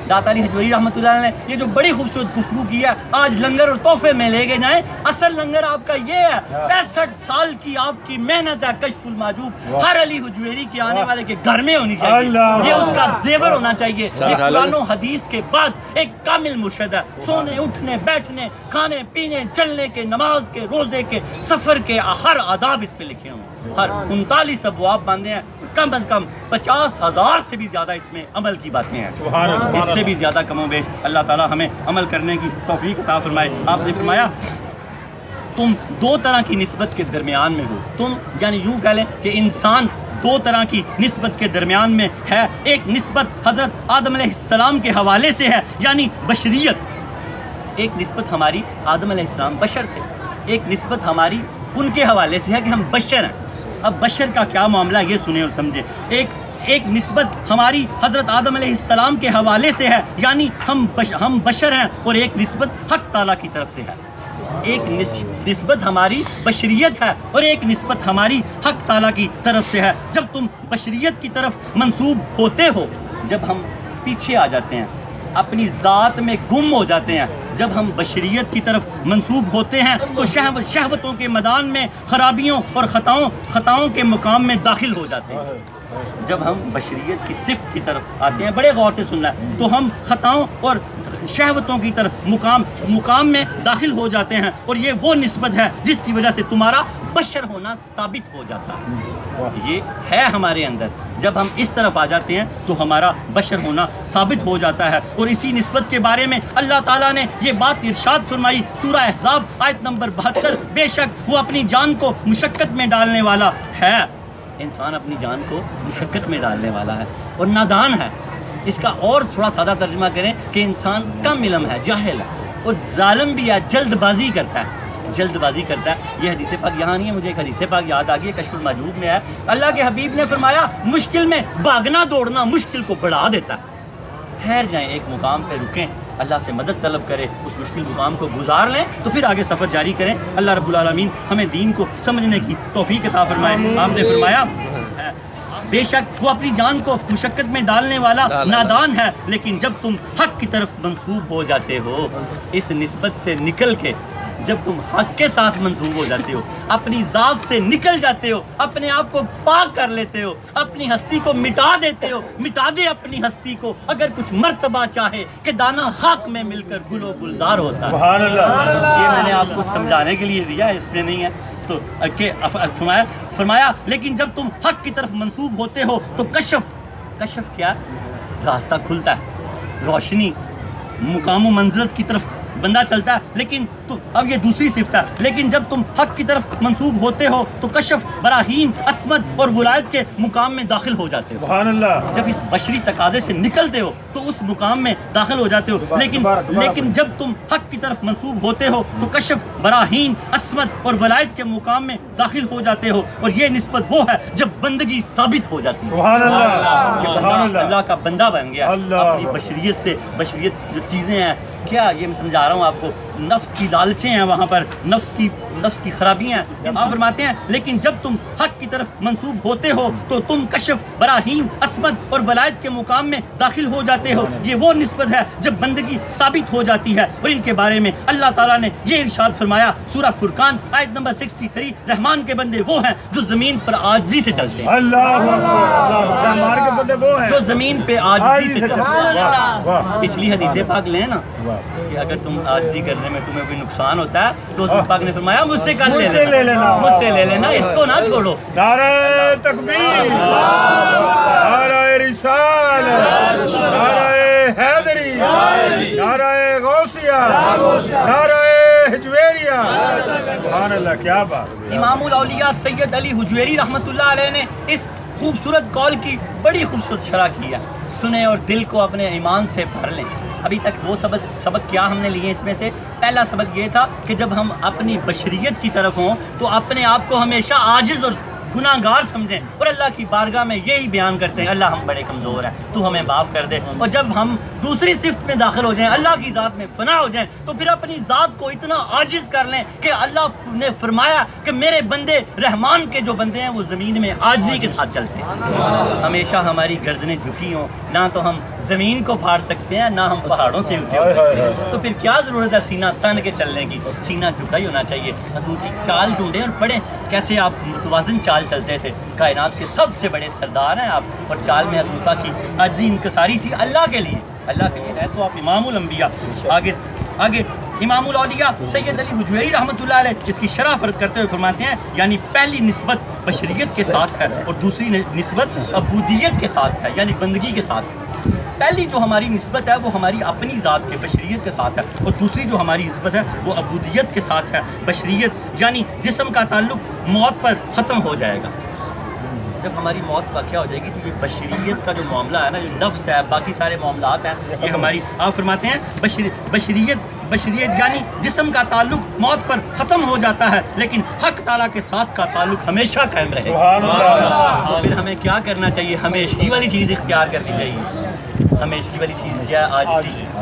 داتا علی حجویری رحمۃ اللہ علیہ نے یہ جو بڑی خوبصورت گفتگو کی ہے، آج لنگر اور تحفے میں لے کے جائیں، اصل لنگر آپ کا یہ ہے، 65 سال کی آپ کی محنت ہے، کشف المحجوب ہر علی حجویری کے آنے والے کے گھر میں ہونی چاہیے، یہ اس کا زیور ہونا چاہیے۔ یہ قرآن و حدیث کے بعد ایک کامل مرشد ہے، سونے اٹھنے بیٹھنے کھانے پینے چلنے کے، نماز کے، روزے کے، سفر کے ہر آداب اس پہ لکھے ہوں، ہر 39 ابواب باندھے ہیں، کم از کم 50,000 سے بھی زیادہ اس میں عمل کی باتیں ہیں، اس سے بھی زیادہ کم و بیش۔ اللہ تعالیٰ ہمیں عمل کرنے کی توفیق عطا فرمائے۔ آپ نے فرمایا تم 2 طرح کی نسبت کے درمیان میں ہو، تم یعنی یوں کہہ لیں کہ انسان 2 طرح کی نسبت کے درمیان میں ہے۔ ایک نسبت حضرت آدم علیہ السلام کے حوالے سے ہے، یعنی بشریت، ایک نسبت ہماری آدم علیہ السلام بشر تھے، ایک نسبت ہماری ان کے حوالے سے ہے کہ ہم بشر ہیں۔ اب بشر کا کیا معاملہ یہ سنیں اور سمجھیں۔ ایک نسبت ہماری حضرت آدم علیہ السلام کے حوالے سے ہے، یعنی ہم بشر ہیں، اور ایک نسبت حق تعالیٰ کی طرف سے ہے۔ ایک نسبت ہماری بشریت ہے اور ایک نسبت ہماری حق تعالیٰ کی طرف سے ہے۔ جب تم بشریت کی طرف منسوب ہوتے ہو، جب ہم پیچھے آ جاتے ہیں، اپنی ذات میں گم ہو جاتے ہیں، جب ہم بشریت کی طرف منسوب ہوتے ہیں تو شہوتوں کے میدان میں خرابیوں اور خطاؤں کے مقام میں داخل ہو جاتے ہیں۔ جب ہم بشریت کی صفت کی طرف آتے ہیں، بڑے غور سے سننا ہے، تو ہم خطاؤں اور شہوتوں کی طرف مقام میں داخل ہو جاتے ہیں، اور یہ وہ نسبت ہے جس کی وجہ سے تمہارا بشر ہونا ثابت ہو جاتا ہے۔ یہ ہے ہمارے اندر، جب ہم اس طرف آ جاتے ہیں تو ہمارا بشر ہونا ثابت ہو جاتا ہے۔ اور اسی نسبت کے بارے میں اللہ تعالیٰ نے یہ بات ارشاد فرمائی سورہ احزاب آیت نمبر 72، بے شک وہ اپنی جان کو مشقت میں ڈالنے والا ہے۔ انسان اپنی جان کو مشقت میں ڈالنے والا ہے اور نادان ہے۔ اس کا اور تھوڑا سادہ ترجمہ کریں کہ انسان کم علم ہے، جاہل ہے، اور ظالم بھی ہے، جلد بازی کرتا ہے۔ یہ حدیث پاک یہاں نہیں ہے، مجھے ایک حدیث پاک یاد آ گئی ہے، کشف المحجوب میں ہے۔ اللہ کے حبیب نے فرمایا مشکل میں بھاگنا دوڑنا مشکل کو بڑھا دیتا ہے۔ ٹھہر جائیں، ایک مقام پہ رکیں، اللہ سے مدد طلب کریں، اس مشکل مقام کو گزار لیں تو پھر آگے سفر جاری کریں۔ اللہ رب العالمین ہمیں دین کو سمجھنے کی توفیق عطا فرمائے۔ آپ نے فرمایا بے شک وہ اپنی جان کو مشقت میں ڈالنے والا نادان ہے، لیکن جب تم حق کی طرف منسوب ہو جاتے ہو، اس نسبت سے نکل کے جب تم حق کے ساتھ منسوب ہو جاتے ہو، اپنی ذات سے نکل جاتے ہو، اپنے آپ کو پاک کر لیتے ہو، اپنی ہستی کو مٹا دیتے ہو، مٹا دے اپنی ہستی کو، اگر کچھ مرتبہ چاہے کہ دانا خاک میں مل کر گل و گلزار ہوتا ہے۔ یہ میں نے آپ کو سمجھانے کے لیے دیا، اس میں نہیں ہے۔ تو فرمایا لیکن جب تم حق کی طرف منسوب ہوتے ہو تو کشف کیا؟ راستہ کھلتا ہے، روشنی، مقام و منزلت کی طرف بندہ چلتا ہے لیکن اب یہ دوسری صفت ہے، لیکن جب تم حق کی طرف منسوب ہوتے ہو تو کشف، براہین، عصمت اور ولایت کے مقام میں داخل ہو جاتے ہو۔ سبحان اللہ۔ جب اس بشری تقاضے سے نکلتے ہو تو اس مقام میں داخل ہو جاتے ہو، لیکن جب تم حق کی طرف منسوب ہوتے ہو تو کشف، براہین، عصمت اور ولایت کے مقام میں داخل ہو جاتے ہو، اور یہ نسبت وہ ہے جب بندگی ثابت ہو جاتی ہے سبحان اللہ، کہ سبحان اللہ، اللہ کا بندہ بن گیا اللہ، اپنی بشریت سے۔ بشریت جو چیزیں ہیں کیا، یہ میں سمجھا رہا ہوں آپ کو، نفس کی لالچیں ہیں وہاں پر، نفس کی خرابیاں ہیں۔ آپ فرماتے ہیں لیکن جب تم حق کی طرف منسوب ہوتے ہو تو تم کشف، براہین، عصمت اور ولایت کے مقام میں داخل ہو جاتے ہو، یہ وہ نسبت ہے جب بندگی ثابت ہو جاتی ہے۔ اور ان کے بارے میں اللہ تعالیٰ نے یہ ارشاد فرمایا سورہ فرقان آیت نمبر 63، رحمان کے بندے وہ ہیں جو زمین پر عاجزی سے چلتے ہیں۔ اللہ اکبر، رحمان کے بندے وہ ہیں جو زمین پہ عاجزی سے چلتے ہیں۔ واہ واہ پچھلی حدیث پاک لیں نا کہ اگر تم عاجزی کرنے میں تمہیں کوئی نقصان ہوتا ہے تو حضور پاک نے فرمایا مجھ سے کل لے لینا، مجھ سے لے لینا، اس کو نہ چھوڑو۔ نعرہ تکبیر، نعرہ رسالت، نعرہ حیدری، نعرہ غوثیہ، نعرہ حجویریہ۔ سبحان اللہ، کیا بات۔ امام الاولیاء سید علی حجویری رحمۃ اللہ علیہ نے اس خوبصورت قول کی بڑی خوبصورت شرح کی ہے، سنیں اور دل کو اپنے ایمان سے بھر لیں۔ ابھی تک دو سبق کیا ہم نے لیے اس میں سے؟ پہلا سبق یہ تھا کہ جب ہم اپنی بشریت کی طرف ہوں تو اپنے آپ کو ہمیشہ عاجز اور گناہ گار سمجھیں اور اللہ کی بارگاہ میں یہی بیان کرتے ہیں اللہ ہم بڑے کمزور ہیں، تو ہمیں معاف کر دے۔ اور جب ہم دوسری صفت میں داخل ہو جائیں، اللہ کی ذات میں فنا ہو جائیں، تو پھر اپنی ذات کو اتنا عاجز کر لیں کہ اللہ نے فرمایا کہ میرے بندے رحمان کے جو بندے ہیں وہ زمین میں عاجزی کے ساتھ چلتے ہیں۔ ہمیشہ ہماری گردنیں جھکی ہوں، نہ تو ہم زمین کو پھاڑ سکتے ہیں نہ ہم پہاڑوں سے اونچے ہو سکتے ہیں، تو پھر کیا ضرورت ہے سینہ تن کے چلنے کی؟ سینہ جھکا ہی ہونا چاہیے۔ حضور کی چال ڈھونڈیں اور پڑھیں کیسے آپ متوازن چال چلتے تھے، کائنات کے سب سے بڑے سردار ہیں آپ، اور چال میں حضور کی عاجزی انکساری تھی اللہ کے لیے، اللہ کے لیے ہے تو آپ امام الانبیاء۔ آگے امام الاولیاء سید علی حجویری رحمۃ اللہ علیہ اس کی شرح فرق کرتے ہوئے فرماتے ہیں یعنی پہلی نسبت بشریت کے ساتھ ہے اور دوسری نسبت عبودیت کے ساتھ ہے، یعنی بندگی کے ساتھ ہے۔ پہلی جو ہماری نسبت ہے وہ ہماری اپنی ذات کے بشریت کے ساتھ ہے، اور دوسری جو ہماری نسبت ہے وہ عبودیت کے ساتھ ہے۔ بشریت یعنی جسم کا تعلق موت پر ختم ہو جائے گا۔ جب ہماری موت واقع ہو جائے گی تو یہ بشریت کا جو معاملہ ہے نا، جو نفس ہے، باقی سارے معاملات ہیں، یہ ہماری، آپ فرماتے ہیں بشریت یعنی جسم کا تعلق موت پر ختم ہو جاتا ہے، لیکن حق تعالیٰ کے ساتھ کا تعلق ہمیشہ قائم رہے گا۔ تو پھر ہمیں کیا کرنا چاہیے؟ ہمیشگی والی چیز اختیار کرنی چاہیے۔ ہمیشگی والی چیز کیا ہے؟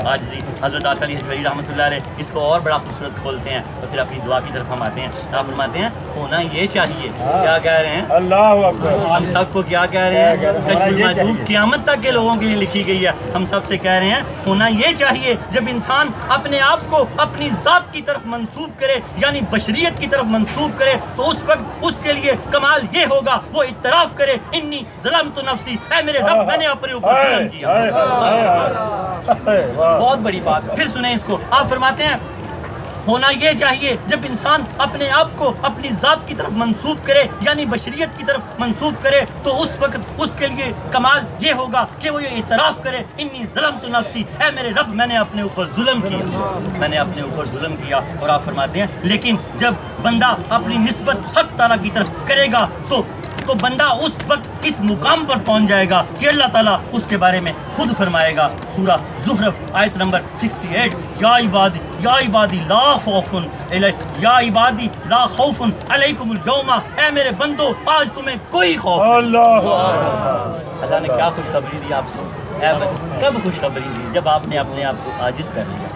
عاجزی۔ حضرت علی حجویری رحمۃ اللہ علیہ اس کو اور بڑا خوبصورت کھولتے ہیں، تو پھر اپنی دعا کی طرف ہم آتے ہیں۔ آپ فرماتے ہیں ہونا یہ چاہیے، کیا کہہ رہے ہیں؟ اللہ اکبر۔ ہم سب کو کیا کہہ رہے ہیں؟ کشف محجوب قیامت تک کے لوگوں کے لیے لکھی گئی ہے، ہم سب سے کہہ رہے ہیں ہونا یہ چاہیے جب انسان اپنے آپ کو اپنی ذات کی طرف منسوب کرے، یعنی بشریت کی طرف منسوب کرے، تو اس وقت اس کے لیے کمال یہ ہوگا وہ اعتراف کرے انی ظلمت نفسی، اے میرے رب میں نے اپنے اوپر ظلم کیا۔ بہت بڑی بات۔ پھر سنیں اس کو، آپ فرماتے ہیں ہونا یہ چاہیے جب انسان اپنے آپ کو اپنی ذات کی طرف منسوب کرے، یعنی بشریت کی طرف منسوب کرے، تو اس وقت اس کے لیے کمال یہ ہوگا کہ وہ یہ اعتراف کرے انی ظلمت نفسی، اے میرے رب میں نے اپنے اوپر ظلم کیا، میں نے اپنے اوپر ظلم کیا۔ اور آپ فرماتے ہیں لیکن جب بندہ اپنی نسبت حق تعالیٰ کی طرف کرے گا تو بندہ اس وقت اس مقام پر پہنچ جائے گا کہ اللہ تعالیٰ اس کے بارے میں خود فرمائے گا۔ سورہ زخرف آیت نمبر 68، یا عبادی لا خوف یا عبادی لا خوف علیکم اليوم، اے میرے بندو آج تمہیں کوئی خوف نہیں۔ اللہ نے کیا خوشخبری دی آپ کو؟ کب خوشخبری دی؟ جب آپ نے اپنے آپ کو عاجز کر لیا،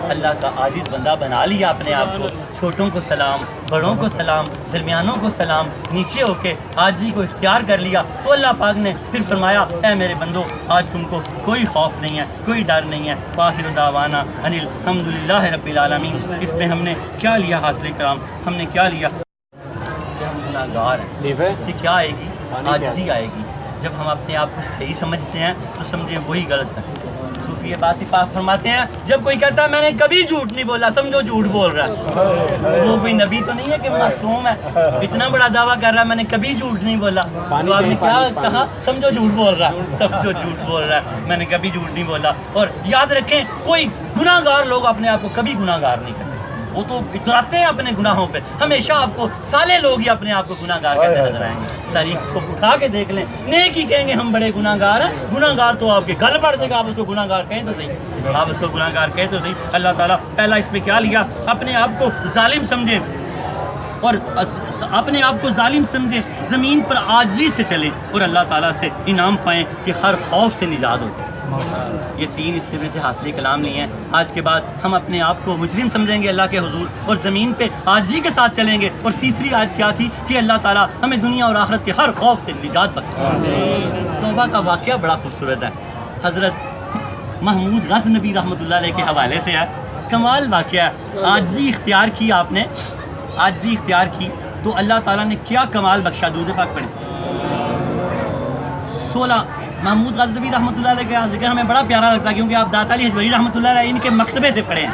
اللہ کا عاجز بندہ بنا لیا اپنے آپ کو۔ چھوٹوں کو سلام، بڑوں کو سلام، درمیانوں کو سلام، نیچے ہو کے عاجزی کو اختیار کر لیا، تو اللہ پاک نے پھر فرمایا اے میرے بندو آج تم کو کوئی خوف نہیں ہے، کوئی ڈر نہیں ہے۔ وآخر دعوانا ان الحمد للہ رب العالمین۔ اس میں ہم نے کیا لیا حاصل کرام؟ ہم نے کیا لیا کہ ہم گناہ گار ہیں۔ اس سے کیا آئے گی؟ عاجزی آئے گی۔ جب ہم اپنے آپ کو صحیح سمجھتے ہیں تو سمجھیں وہی غلط ہے۔ صوفی باصفات فرماتے ہیں جب کوئی کہتا ہے میں نے کبھی جھوٹ نہیں بولا سمجھو جھوٹ بول رہا ہے. وہ کوئی نبی تو نہیں ہے کہ معصوم ہے, اتنا بڑا دعویٰ کر رہا ہے میں نے کبھی جھوٹ نہیں بولا. تو آپ نے کیا کہا؟ سمجھو جھوٹ بول رہا ہے, سمجھو جھوٹ بول رہا ہے, میں نے کبھی جھوٹ نہیں بولا. اور یاد رکھیں کوئی گناہ گار لوگ اپنے آپ کو کبھی گناہ گار نہیں کرتے, وہ تو اتراتے ہیں اپنے گناہوں پہ. ہمیشہ آپ کو سالے لوگ ہی اپنے آپ کو گناہ گار کرتے نظر آئیں گے. تاریخ کو اٹھا کے دیکھ لیں, نیک ہی کہیں گے ہم بڑے گناہ گار ہیں, گناہ گار تو آپ کے گل پڑ جائے گا. آپ اس کو گناہ گار کہیں تو صحیح, آپ اس کو گناہ گار کہیں تو صحیح. اللہ تعالیٰ پہلا اس پہ کیا لیا؟ اپنے آپ کو ظالم سمجھیں اور اپنے آپ کو ظالم سمجھیں, زمین پر عاجزی سے چلیں اور اللہ تعالیٰ سے انعام پائیں کہ ہر خوف سے نجات ہو. یہ 3 اس میں سے حاصل کلام لیے ہیں. آج کے بعد ہم اپنے آپ کو مجرم سمجھیں گے اللہ کے حضور اور زمین پہ عاجزی کے ساتھ چلیں گے. اور تیسری آیت کیا تھی کہ اللہ تعالیٰ ہمیں دنیا اور آخرت کے ہر خوف سے نجات بخشے. توبہ کا واقعہ بڑا خوبصورت ہے, حضرت محمود غزنوی رحمۃ اللہ علیہ کے حوالے سے ہے. کمال واقعہ ہے. عاجزی اختیار کی آپ نے, عاجزی اختیار کی تو اللہ تعالیٰ نے کیا کمال بخشا. درود پاک پڑھیں. 16 محمود غزنوی رحمۃ اللہ علیہ کا ذکر ہمیں بڑا پیارا لگتا ہے کیونکہ آپ داتا علی حجویری رحمۃ اللہ علیہ ان کے مکتبے سے پڑھے ہیں.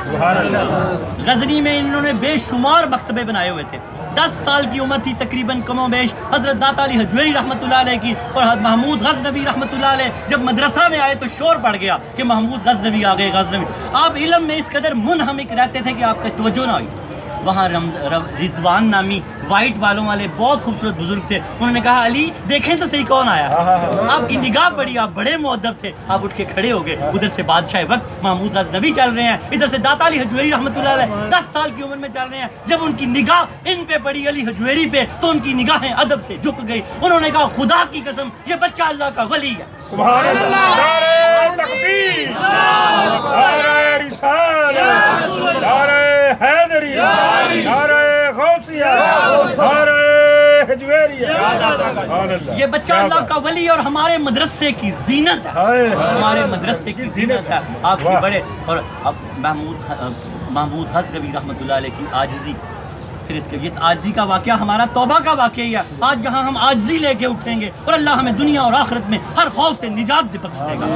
غزنی میں انہوں نے بے شمار مکتبے بنائے ہوئے تھے. 10 سال کی عمر تھی تقریباً کم و بیش حضرت داتا علی حجویری رحمۃ اللہ علیہ کی. اور محمود غزنوی رحمۃ اللہ علیہ جب مدرسہ میں آئے تو شور پڑ گیا کہ محمود غزنوی آ گئے. غزنوی آپ علم میں اس قدر منہمک رہتے تھے کہ آپ کا توجہ نہ ہوئی. وہاں رضوان نامی وائٹ بالوں والے بہت خوبصورت بزرگ تھے. انہوں نے کہا علی دیکھیں تو صحیح کون آیا. آپ کی نگاہ بڑی, آپ بڑے مؤدب تھے. آپ اٹھ کے کھڑے ہو گئے. ادھر سے بادشاہ وقت محمود غزنوی چل رہے ہیں, ادھر سے داتا علی حجویری رحمۃ اللہ علیہ 10 سال کی عمر میں چل رہے ہیں. جب ان کی نگاہ ان پہ پڑی علی حجویری پہ تو ان کی نگاہیں ادب سے جھک گئی. انہوں نے کہا خدا کی قسم یہ بچہ اللہ کا ولی ہے. سبحان اللہ. نعرہ تکبیر, نعرہ رسالت, نعرہ حیدری, نعرہ غوثیہ, نعرہ حجویریہ. یہ بچہ اللہ کا ولی اور ہمارے مدرسے کی زینت ہے, ہمارے مدرسے کی زینت ہے. آپ کی بڑے اور اب محمود غزنوی رحمۃ اللہ علیہ کی عاجزی, پھر اس کے یہ عاجزی کا واقعہ ہمارا توبہ کا واقعہ ہی ہے. آج یہاں ہم عاجزی لے کے اٹھیں گے اور اللہ ہمیں دنیا اور آخرت میں ہر خوف سے نجات بخش دے گا.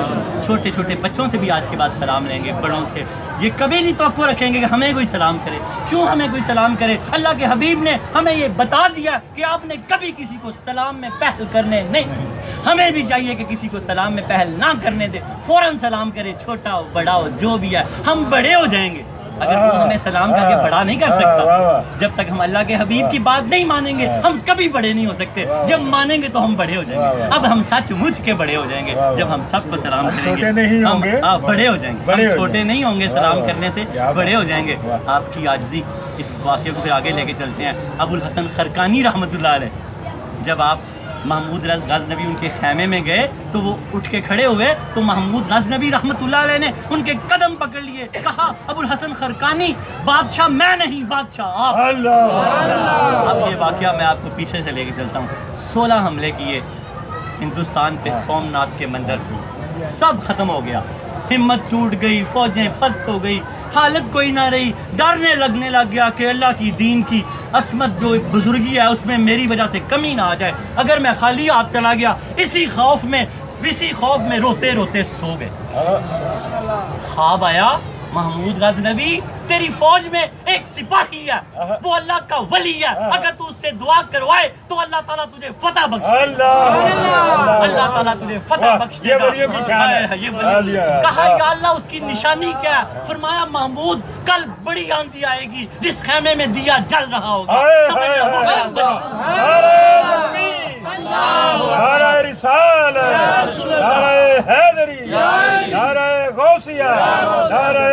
چھوٹے چھوٹے بچوں سے بھی آج کے بعد سلام لیں گے, بڑوں سے یہ کبھی نہیں توقع رکھیں گے کہ ہمیں کوئی سلام کرے. کیوں ہمیں کوئی سلام کرے؟ اللہ کے حبیب نے ہمیں یہ بتا دیا کہ آپ نے کبھی کسی کو سلام میں پہل کرنے نہیں دی. ہمیں بھی چاہیے کہ کسی کو سلام میں پہل نہ کرنے دے, فوراً سلام کرے, چھوٹا ہو بڑا ہو جو بھی ہے. ہم بڑے ہو جائیں گے اگر وہ ہمیں سلام کر کے بڑا نہیں کر سکتا. جب تک ہم اللہ کے حبیب کی بات نہیں مانیں گے ہم کبھی بڑے نہیں ہو سکتے. جب مانیں گے تو ہم بڑے ہو جائیں گے. اب ہم سچ مچ کے بڑے ہو جائیں گے جب ہم سب کو سلام کریں گے. ہم بڑے ہو جائیں گے, ہم چھوٹے نہیں ہوں گے, سلام کرنے سے بڑے ہو جائیں گے. آپ کی عاجزی, اس واقعے کو پھر آگے لے کے چلتے ہیں. ابو الحسن خرقانی رحمۃ اللہ علیہ جب آپ محمود غزنوی ان کے خیمے میں گئے تو وہ اٹھ کے کھڑے ہوئے تو محمود غزنوی رحمۃ اللہ علیہ نے ان کے قدم پکڑ لیے. کہا ابو الحسن خرقانی بادشاہ میں نہیں, بادشاہ آپ. اب یہ واقعہ میں آپ کو پیچھے سے لے کے چلتا ہوں. 16 حملے کیے ہندوستان پہ, سومناتھ کے منظر پہ, سب ختم ہو گیا. ہمت ٹوٹ گئی, فوجیں پست ہو گئی, حالت کوئی نہ رہی. ڈرنے لگنے لگ گیا کہ اللہ کی دین کی عصمت جو بزرگی ہے اس میں میری وجہ سے کمی نہ آ جائے. اگر میں خالی ہاتھ چلا گیا اسی خوف میں روتے روتے سو گئے. خواب آیا محمود غزنوی تیری فوج میں ایک سپاہی ہے, وہ اللہ کا ولی ہے, اگر تو اس سے دعا کروائے تو اللہ تعالیٰ تجھے فتح بخشے گا. اللہ تعالیٰ تجھے فتح بخش دے گا. کہا یا اللہ اس کی نشانی کیا ہے؟ فرمایا محمود کل بڑی آندھی آئے گی, جس خیمے میں دیا جل رہا ہوگا. نعرہ رسالت, نعرہ حیدری, نعرہ غوثیہ, نعرہ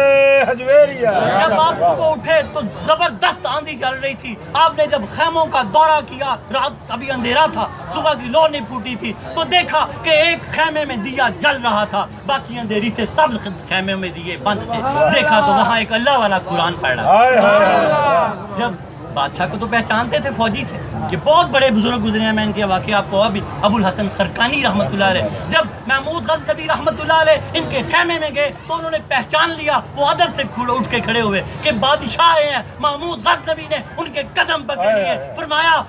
حجویریہ. جب آپ صبح اٹھے تو زبردست آندھی چل رہی تھی. آپ نے جب خیموں کا دورہ کیا, رات ابھی اندھیرا تھا, صبح کی لو نہیں پھوٹی تھی, تو دیکھا کہ ایک خیمے میں دیا جل رہا تھا, باقی اندھیری سے سب خیمے میں دیے بند تھے. دیکھا تو وہاں ایک اللہ والا قرآن پڑھ رہا. جب بادشاہ کو تو پہچانتے تھے، فوجی تھے، یہ بہت بڑے بزرگ گزرے ہیں، میں ان کے واقعہ آپ کو ابھی ابو الحسن خرقانی رحمۃ اللہ علیہ جب محمود غزنوی رحمۃ اللہ علیہ ان کے خیمے میں گئے تو انہوں نے پہچان لیا، وہ ادب سے اٹھ کے کھڑے ہوئے کہ بادشاہ آئے ہیں۔ محمود غزنوی نے ان کے قدم پکڑ لیے، فرمایا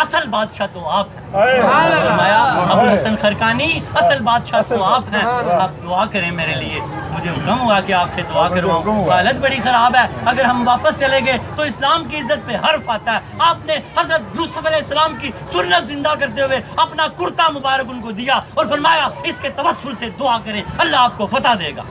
اصل بادشاہ تو آپ ہیں، فرمایا ابو الحسن خرقانی اصل بادشاہ تو آپ ہیں، آپ دعا کریں میرے لیے، مجھے حکم ہوا کہ آپ سے دعا کرواؤں، حالت بڑی خراب ہے، اگر ہم واپس چلے گئے تو اسلام کی عزت پہ حرف آتا ہے۔ آپ نے حضرت یوسف علیہ السلام کی سنت زندہ کرتے ہوئے اپنا کرتا مبارک ان کو دیا اور فرمایا اس کے توسل سے دعا کریں، اللہ آپ کو فتح دے گا۔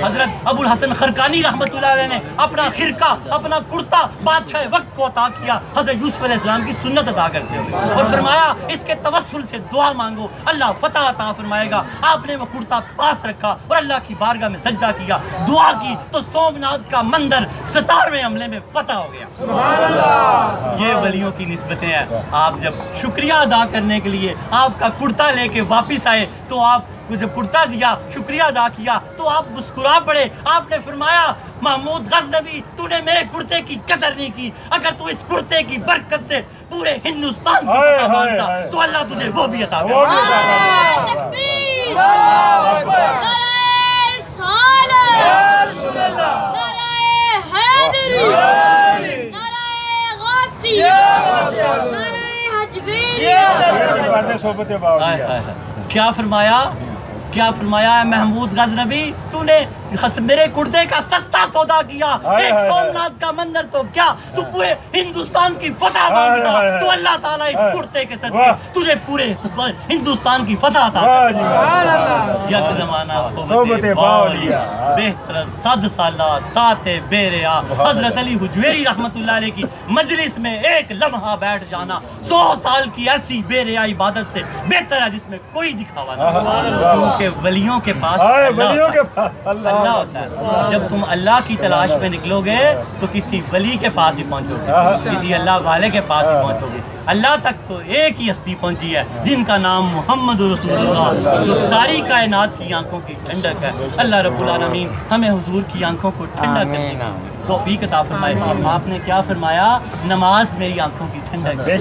حضرت ابو الحسن خرقانی رحمۃ اللہ علیہ نے اپنا خرقہ، اپنا کرتا بادشاہ وقت کو عطا کیا حضرت یوسف علیہ السلام کی سنت ادا کرتے ہوئے، اور فرمایا اس کے توسل سے دعا مانگو، اللہ فتح عطا فرمائے گا۔ آپ نے وہ کرتا پاس رکھا اور اللہ کی بارگاہ میں سجدہ کیا، دعا کی تو سومناتھ کا مندر 17ویں حملے میں فتح ہو گیا۔ یہ ولیوں کی نسبتیں ہیں۔ آپ جب شکریہ ادا کرنے کے لیے آپ کا کرتا لے کے واپس آئے تو آپ کو جب کرتا دیا، شکریہ ادا کیا تو آپ مسکرا پڑے۔ آپ نے فرمایا محمود غزنوی تو نے میرے کرتے کی قدر نہیں کی، اگر تو اس کرتے کی برکت سے پورے ہندوستان کو فتح مانتا تو اللہ تجھے وہ بھی عطا کرے۔ تکبیر، نعرہ رسالت، نعرہ حیدری، نعرہ غوثیہ، نعرہ حجویریہ۔ کیا فرمایا محمود غزنوی تو نے میرے کرتے کا سستا سودا کیا، ایک سومناتھ کا مندر تو کیا تو پورے ہندوستان کی فتح مانگتا تو اللہ تعالیٰ اس کرتے کے صدقے تجھے پورے ہندوستان کی فتح عطا کرے۔ یک زمانہ صحبت باولیہ بہتر 100 سالہ طاعت بیریا، حضرت علی حجویری رحمت اللہ علیہ کی مجلس میں ایک لمحہ بیٹھ جانا 100 سال کی ایسی بیریا عبادت سے بہتر ہے جس میں کوئی دکھاوا نہیں، کیونکہ ولیوں کے پاس اللہ ہوتا ہے۔ جب تم اللہ کی تلاش میں نکلو گے تو کسی ولی کے پاس ہی پہنچو گے، کسی اللہ والے کے پاس ہی پہنچو گے۔ اللہ تک تو ایک ہی ہستی پہنچی ہے جن کا نام محمد رسول اللہ، جو ساری کائنات کی آنکھوں کی ٹھنڈک ہے۔ اللہ رب العالمین ہمیں حضور کی آنکھوں کو ٹھنڈا کرنے کی توفیق عطا فرمائے۔ آپ نے کیا فرمایا؟ نماز میری آنکھوں کی ٹھنڈک ہے۔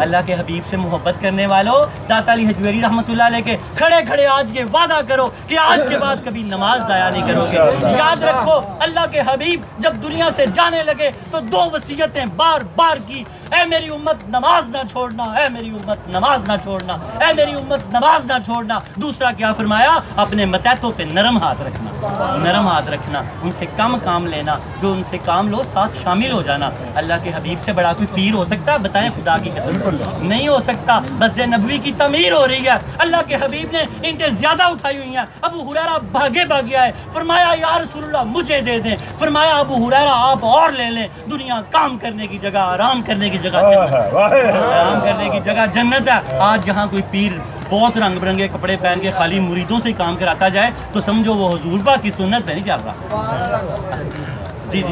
اللہ کے حبیب سے محبت کرنے والوں، داتا علی حجویری رحمۃ اللہ علیہ کے کھڑے کھڑے آج یہ وعدہ کرو کہ آج کے بعد کبھی نماز ضائع نہیں کرو گے۔ یاد رکھو اللہ کے حبیب جب دنیا سے جانے لگے تو 2 وصیتیں بار بار کی، اے میری امت نماز نہ چھوڑنا، اے میری امت نماز نہ چھوڑنا، اے میری امت نماز نہ چھوڑنا۔ دوسرا کیا فرمایا؟ اپنے متحدوں پہ نرم ہاتھ رکھنا، نرم ہاتھ رکھنا، ان سے کم کام لینا، جو ان سے کام لو ساتھ شامل ہو جانا۔ اللہ کے حبیب سے بڑا کوئی پیر ہو سکتا ہے؟ بتائیں خدا کی قسم نہیں ہو سکتا۔ مسجد نبوی کی تعمیر ہو رہی ہے، اللہ کے حبیب نے اینٹیں زیادہ اٹھائی ہوئی ہیں، ابو ہریرہ بھاگے بھاگے آئے، فرمایا یا رسول اللہ مجھے دے دیں، فرمایا ابو ہریرہ آپ اور لے لیں، دنیا کام کرنے کی جگہ، آرام کرنے کی جگہ جنت ہے، آرام کرنے کی جگہ جنت ہے۔ آج جہاں کوئی پیر بہت رنگ برنگے کپڑے پہن کے خالی مریدوں سے کام کراتا جائے تو سمجھو وہ حضور پاک کی سنت پہ نہیں چل رہا۔ جی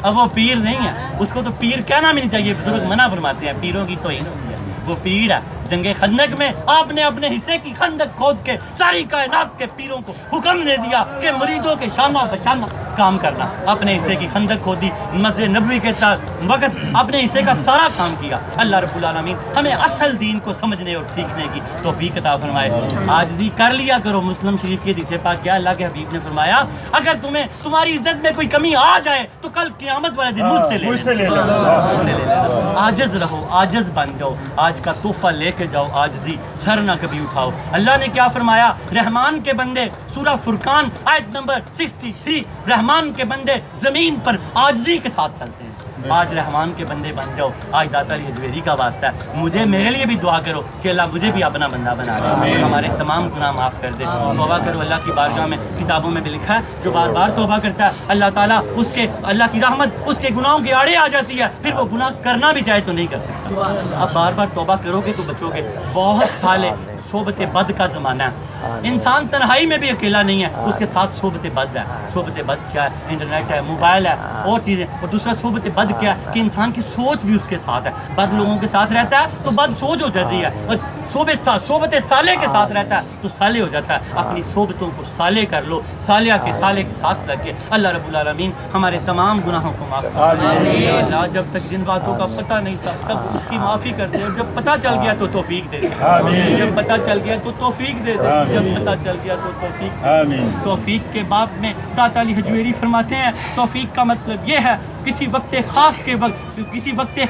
اب وہ پیر نہیں ہے، اس کو تو پیر کہنا بھی نہیں چاہیے، بزرگ منع فرماتے ہیں پیروں کی توہین ہوتی ہے، وہ پیر ہے۔ جنگ خندق میں آپ نے اپنے حصے کی خندق کھود کے ساری کائنات کے پیروں کو حکم دے دیا کہ مریدوں کے شانہ بشانہ کام کرنا، اپنے حصے کی خندق کھودی، مسجد نبوی کے وقت اپنے حصے کا سارا کام کیا۔ اللہ رب العالمین ہمیں اصل دین کو سمجھنے اور سیکھنے کی توفیق عطا فرمائے۔ عاجزی کر لیا کرو، مسلم شریف کی حدیث پاک کیا اللہ کے حبیب نے فرمایا اگر تمہیں تمہاری عزت میں کوئی کمی آ جائے تو کل قیامت والے دن مجھ سے لے لینا۔ عاجز رہو، عاجز بن جاؤ، آج کا تحفہ لے کے جاؤ، عاجزی سر نہ کبھی اٹھاؤ۔ اللہ نے کیا فرمایا؟ رحمان کے بندے، سورہ فرقان آیت نمبر 63، رحمان کے بندے زمین پر عاجزی کے ساتھ چلتے ہیں۔ آج رحمان کے بندے بن جاؤ۔ آج داتا علی حجویری کا واسطہ ہے، مجھے میرے لیے بھی دعا کرو کہ اللہ مجھے بھی اپنا بندہ بنا دے، ہمارے تمام گناہ معاف کر دے۔ توبہ کرو، اللہ کی بارگاہ میں کتابوں میں بھی لکھا ہے جو بار بار توبہ کرتا ہے اللہ تعالیٰ اس کے، اللہ کی رحمت اس کے گناہوں کے آڑے آ جاتی ہے، پھر وہ گناہ کرنا بھی چاہے تو نہیں کر سکتا۔ اب بار بار توبہ کرو گے تو بچو گے۔ بہت سالے صحبت بد کا زمانہ ہے. انسان تنہائی میں بھی اکیلا نہیں ہے, اس کے ساتھ صحبت بد ہے. صحبت بد کیا ہے؟ انٹرنیٹ ہے, موبائل ہے, اور چیزیں. اور دوسرا صحبت بد کیا ہے کہ انسان کی سوچ بھی اس کے ساتھ ہے. بد لوگوں کے ساتھ رہتا ہے تو بد سوچ ہو جاتی ہے, اور صحبت صالح کے ساتھ رہتا ہے تو صالح ہو جاتا ہے. اپنی صحبتوں کو صالح کر لو, صالح کے ساتھ لگ کے. اللہ رب العالمین ہمارے تمام گناہوں کو معاف فرمائے. یا اللہ جب تک جن باتوں کا پتہ نہیں تھا تب اس کی معافی کر دے, اور جب پتہ چل گیا تو توفیق دے دے. جب پتہ چل گیا تو توفیق دے دے. جب پتہ چل گیا تو توفیق دے دے. توفیق کے باب میں داتا علی حجویری فرماتے ہیں توفیق کا مطلب یہ ہے کسی وقت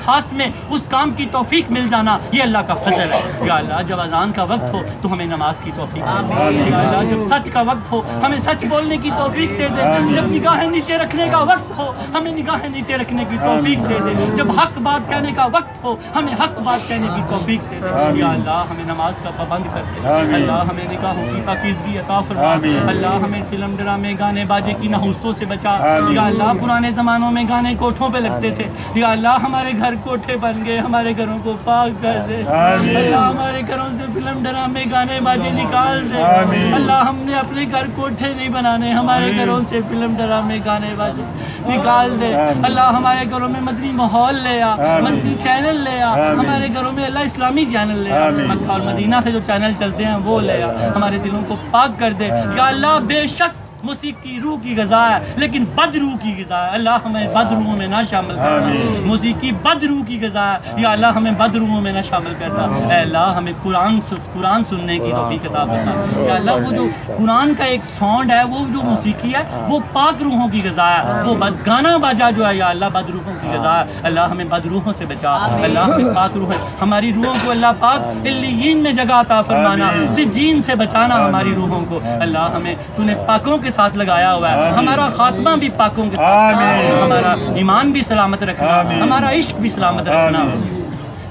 خاص میں اس کام کی توفیق مل جانا, یہ اللہ کا فضل ہے. یا اللہ جب اذان کا وقت ہو تو ہمیں نماز کی توفیق دے. یا اللہ جب سچ کا وقت ہو ہمیں سچ بولنے کی توفیق دے دے. جب نگاہیں نیچے رکھنے کا وقت ہو ہمیں نگاہیں نیچے رکھنے کی توفیق دے دے. جب حق بات کہنے کا وقت ہو ہمیں حق بات کہنے کی توفیق دے دے. یا اللہ ہمیں نماز کا پابند کر دے. اللہ ہمیں نگاہوں کی پاکیزگی عطا فرما. اللہ ہمیں فلم ڈرامے گانے باجے کی نحوستوں سے بچا. یا اللہ پرانے زمانوں میں گانے کوٹھوں پہ لگتے تھے. یا اللہ ہمارے گھر کوٹھے بن گئے, ہمارے گھروں کو پاک کر دے. اللہ ہمارے گھروں سے فلم ڈرامے گانے باجے نکال دے. اللہ ہم نے اپنے گھر کوٹھے نہیں بنانے, ہمارے گھروں سے فلم ڈرامے گانے باجے نکال دے. اللہ ہمارے گھروں میں مدنی ماحول لے آ, مدنی چینل لے آ. ہمارے گھروں میں اللہ اسلامی چینل لے آ. مکہ اور مدینہ سے جو چینل چلتے ہیں وہ لے آ. ہمارے دلوں کو پاک کر دے. یا اللہ بے شک موسیقی روح کی غذا ہے لیکن بد روح کی غذا ہے. اللہ ہمیں بد روحوں میں نہ شامل کرنا. موسیقی بد روح کی غذا ہے. یا اللہ ہمیں بد روحوں میں نہ شامل کرنا. اے اللہ ہمیں قرآن سننے کی توفیق عطا فرما. یا اللہ وہ جو قرآن کا ایک ساؤنڈ ہے, وہ جو موسیقی ہے وہ پاک روحوں کی غذا ہے. وہ گانا باجا جو ہے یا اللہ بد روحوں کی غذا ہے. اللہ ہمیں بد روحوں سے بچا. اللہ ہمیں پاک روح, ہماری روحوں کو اللہ پاک علیین میں جگہ عطا فرمانا, سجین سے بچانا ہماری روحوں کو. اللہ ہمیں تو نے پاکوں کے ساتھ لگایا ہوا ہے. ہمارا خاتمہ بھی پاکوں کے ساتھ, ہمارا ایمان بھی سلامت رکھنا, ہمارا عشق بھی سلامت رکھنا.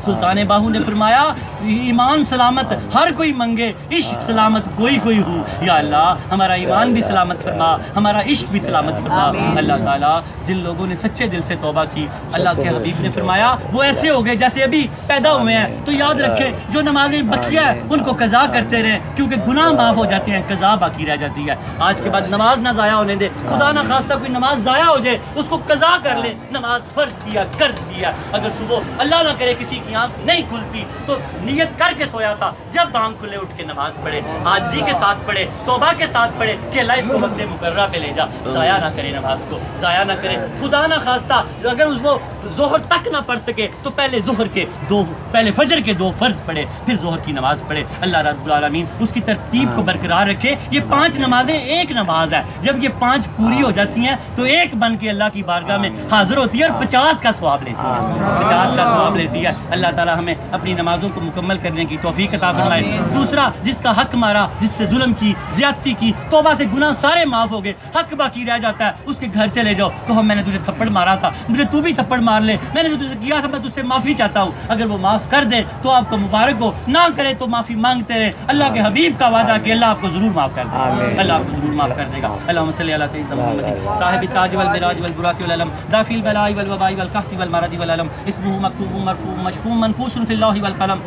سلطان باہو نے فرمایا ایمان سلامت ہر کوئی منگے, عشق سلامت کوئی کوئی ہو. یا اللہ ہمارا ایمان بھی سلامت فرما, ہمارا عشق بھی سلامت فرما. اللہ تعالیٰ جن لوگوں نے سچے دل سے توبہ کی, اللہ کے حبیب نے فرمایا وہ ایسے ہو گئے جیسے ابھی پیدا ہوئے ہیں. تو یاد رکھیں جو نمازیں بقیہ ہیں ان کو قضا کرتے رہیں, کیونکہ گناہ معاف ہو جاتے ہیں, قضا باقی رہ جاتی ہے. آج کے بعد نماز نہ ضائع ہونے دے. خدا نہ خواستہ کوئی نماز ضائع ہو جائے اس کو قضا کر لے. نماز فرض کیا, قرض کیا. اگر صبح اللہ نہ کرے کسی کی آنکھ نہیں کھلتی تو نیت کر کے سویا تھا, جب آنکھ کھلے اٹھ کے نماز پڑھے, عاجزی کے ساتھ پڑھے, توبہ کے ساتھ پڑھے کہ اللہ اس کو وقت مقررہ پہ لے جا. ضائع نہ کرے نماز کو, ضائع نہ کرے. خدا نہ خواستہ اگر وہ ظہر تک نہ پڑھ سکے تو پہلے فجر کے 2 فرض پڑھے, پھر ظہر کی نماز پڑھے. اللہ رب العالمین اس کی ترتیب کو برقرار رکھے. یہ 5 نمازیں ایک نماز ہے. جب یہ 5 پوری ہو جاتی ہیں تو ایک بن کے اللہ کی بارگاہ میں حاضر ہوتی ہے اور 50 کا ثواب لیتی ہے. 50 کا ثواب لیتی ہے. اللہ تعالیٰ ہمیں اپنی نمازوں کو مکمل کرنے کی توفیق عطا فرمائے. دوسرا, جس کا حق مارا, جس سے ظلم کی, زیادتی کی, توبہ سے گناہ سارے معاف ہو گئے, حق باقی رہ جاتا ہے, اس کے گھر چلے جاؤ, کہو میں نے تجھے تھپڑ مارا تھا, مجھے تو بھی تھپڑ مار لے, میں نے جو تجھے کیا تھا میں تجھ سے معافی چاہتا ہوں. اگر وہ معاف کر دے تو آپ کو مبارک ہو, نہ کرے تو معافی مانگتے رہے. اللہ کے حبیب کا وعدہ کہ اللہ آپ کو ضرور معاف کر دے گا, اللہ آپ کو ضرور معاف کر دے گا. اللہم صلی علی سیدنا محمد صاحب التاج والمراج والبراق والعلم دافع البلاء والوباء والقحط والمرض والعلم اسمه مكتوب مرفوع مشفوع منقوش في اللوح والقلم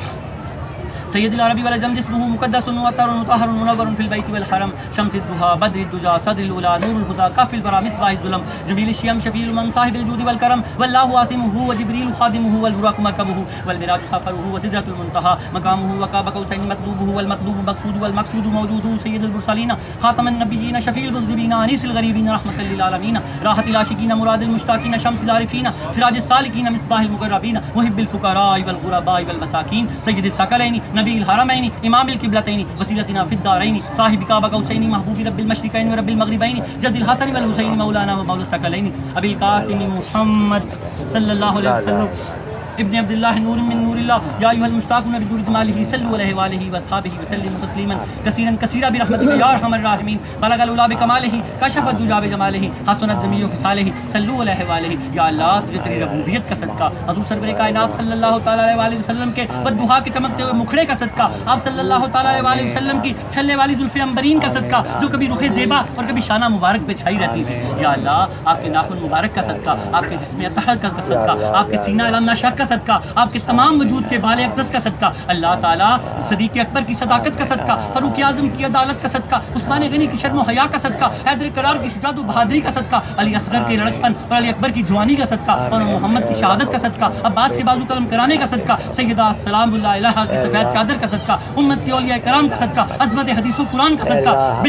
سید العربی والعجم جسمه مقدس وطهر مطهر منور في البيت والحرم شمس الضحى بدر الدجى صدر الاولى نور الهدى كف البرى مصباح الظلم جميل الشيم شفيع الامم صاحب الجود والكرم والله عاصمه وجبريل خادمه والبراق مركبه والمراج سفره وسدرة المنتهى مقامه وقاب قوسين مطلوبه والمطلوب مقصود والمقصود موجوده سيد المرسلين خاتم النبيين شفيع المذنبين انيس الغريبين رحمة للعالمين راحة العاشقين مراد المشتاقين شمس العارفين سراج السالكين مصباح المقربين محب الفقراء والغرباء والمساكين سيد الثقلين نبی الحرمین امام القبلتین وسیلتنا فی الدارین صاحب کعبہ قوسین محبوب رب المشرقین و رب المغربین جد الحسن والحسین مولانا و مولا الثقلین ابی القاسم محمد صلی اللہ علیہ وسلم ابن عبد اللہ نور من نور اللہ یا ایھا المشتاقون بدور جمالہ صلوا علیہ وآلہ واصحابہ وسلموا تسلیما کثیرا کثیرا برحمتک یا ارحم الراحمین بلغ العلا بکمالہ کشف الدجى بجمالہ حسنت جمیع خصالہ صلوا علیہ وآلہ. یا اللہ تجھے تیری ربوبیت کا صدقہ, حضور سرور کائنات صلی اللہ تعالی علیہ وآلہ وسلم کے والضحیٰ کے چمکتے ہوئے مکھڑے کا صدقہ, آپ صلی اللہ تعالی علیہ وآلہ وسلم کی چھلنے والی زلف عنبرین کا صدقہ جو کبھی رخ زیبا اور کبھی شانہ مبارک پہ چھائی رہتی تھی. یا اللہ آپ کے ناخن مبارک کا صدقہ, آپ کے جسم اطہر کا صدقہ, آپ کے سینہ علم نشک کا صدقہ، آپ کے تمام وجود کے بال اقدس کا صدقہ، اللہ تعالیٰ صدیق اکبر کی صداقت کا صدقہ، فاروق اعظم کی عدالت کا صدقہ، عثمان غنی کی شرم و حیا کا صدقہ، حیدر کرار کی شجاعت و بہادری کا صدقہ، علی اصغر کے لڑکپن اور علی اکبر کی جوانی کا صدقہ، اور محمد کی شہادت کا صدقہ، عباس کے بازو قلم کرانے کا صدقہ، سیدہ سلام اللہ علیہا کی سفید چادر کا صدقہ، امت کے اولیاء کرام کا صدقہ، عظمت حدیث و قرآن کا صدقہ،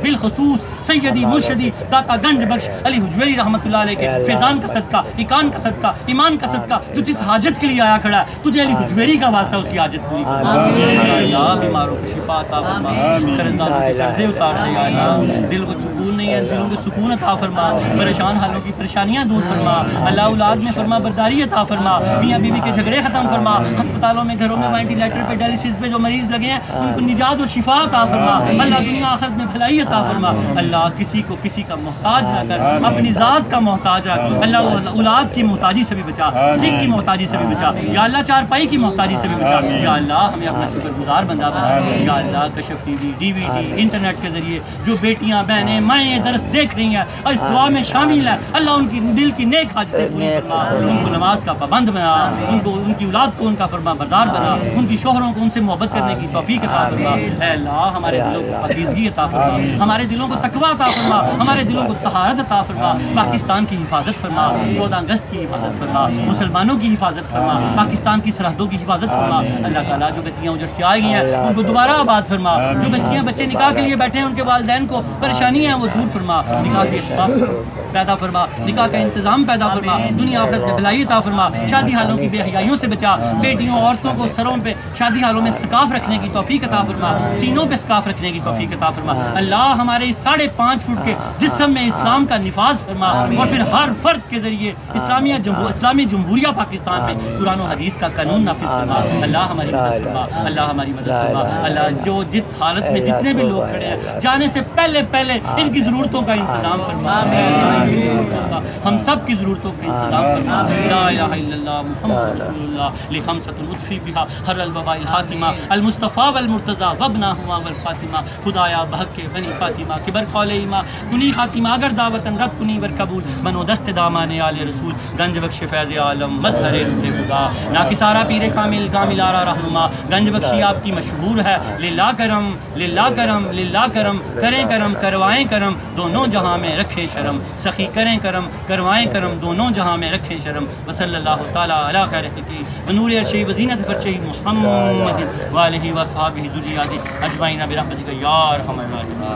بالخصوص سیدی مرشدی داتا گنج بخش علی حجویری رحمۃ اللہ علیہ کے فیضان کا صدقہ، ایقان کا صدقہ، ایمان کا صدقہ، جو جس حاجت کے لیے آیا کھڑا ہے تجھے علی حجویری کا واسطہ اس کی حاجت پوری فرما، یا اللہ بیماروں کو شفا عطا فرما، قرضداروں کے قرضے اتار دے، یا اللہ دل کو سکون نہیں ہے دلوں کو سکون عطا فرما، پریشان حالوں کی پریشانیاں دور فرما، اللہ اولاد میں فرما برداری عطا فرما، میاں بیوی کے جھگڑے ختم فرما، ہسپتالوں میں گھروں میں وینٹیلیٹر پہ ڈائلسس پہ جو مریض لگے ہیں ان کو نجات اور شفا عطا فرما، اللہ دنیا آخرت میں بھلائی عطا فرما، اللہ کسی کو کسی کا محتاج نہ کر، اپنی ذات کا محتاج رکھ، اللہ اولاد کی محتاجی سے بھی بچا، سکھ کی محتاجی سے بھی بچا، یا اللہ چارپائی کی محتاجی سے بھی بچا، یا اللہ ہمیں اپنا شکر گزار بندہ بنا، یا اللہ کشف ٹی وی ڈی وی ڈی انٹرنیٹ کے ذریعے جو بیٹیاں بہنیں مائیں درس دیکھ رہی ہیں اور اس دعا میں شامل ہیں، اللہ ان کی دل کی نیک حاجتیں پوری فرما، ان کو نماز کا پابند بنا، ان کی اولاد کو ان کا فرما بردار بنا، ان کی شوہروں کو ان سے محبت کرنے کی توفیق عطا فرما، اے اللہ ہمارے دلوں کو پاکیزگی عطا فرما، ہمارے دلوں کو تقویٰ عطا فرما، ہمارے دلوں کو طہارت عطا فرما، پاکستان کی حفاظت فرما، 14 اگست کی حفاظت فرما، مسلمانوں کی حفاظت فرما، پاکستان کی سرحدوں کی حفاظت فرما، اللہ تعالیٰ جو بچیاں اجڑ کے آئی ہیں ان کو دوبارہ آباد فرما، جو بچیاں بچے نکاح کے لیے بیٹھے ہیں ان کے والدین کو پریشانی ہیں وہ دور فرما، نکاح کی اسباب پیدا فرما، نکاح کا انتظام پیدا فرما، دنیا آخرت میں بھلائی عطا فرما، شادی حالوں کی بے حیائیوں سے بچا، بیٹیوں عورتوں کو سروں پہ شادی حالوں میں سکاف رکھنے کی توفیق عطا فرما، سینوں پہ سکاف رکھنے کی توفیق عطا فرما، اللہ ہمارے 5.5 فٹ کے جسم میں اسلام کا نفاذ فرما، اور پھر ہر فرد کے ذریعے اسلامی جمہوریہ پاکستان میں قرآن و حدیث کا قانون نافذ فرما، اللہ ہماری مدد فرما، اللہ ہماری مدد فرما، اللہ جو جس حالت میں جتنے بھی لوگ کھڑے ہیں جانے سے پہلے ان کی ضرورتوں کا انتظام فرما، ہم سب کی ضرورتوں کا انتظام فرما، لا الہ الا اللہ محمد رسول اللہ لخمسۃ لطفی بہا ہر الوباء الحاتمہ المصطفیٰ والمرتضیٰ وابناہما والفاطمہ، خدایا بحق کے بنی فاطمہ کبر قول ایما کنی خاتمہ اگر دعوتن رد کنی ور قبول بنو دست دامان آل رسول گنج بخش فیض عالم مظہر روح خدا ناکسارا پیر کامل کامل آرا رہنما، گنج بخشی آپ کی مشہور ہے، للہ کرم للہ کرم للہ کرم، کریں کرم کروائیں کرم دونوں جہاں میں رکھے شرم، سخی کریں کرم کروائیں کرم دونوں جہاں میں رکھے شرم، وصلی اللہ تعالیٰ علی خیر خلقہ ونور عرشہ وزینت فرشہ محمد وآلہ وصحبہ ذریاتہ اجمعین برحمتک یا ارحم الراحمین۔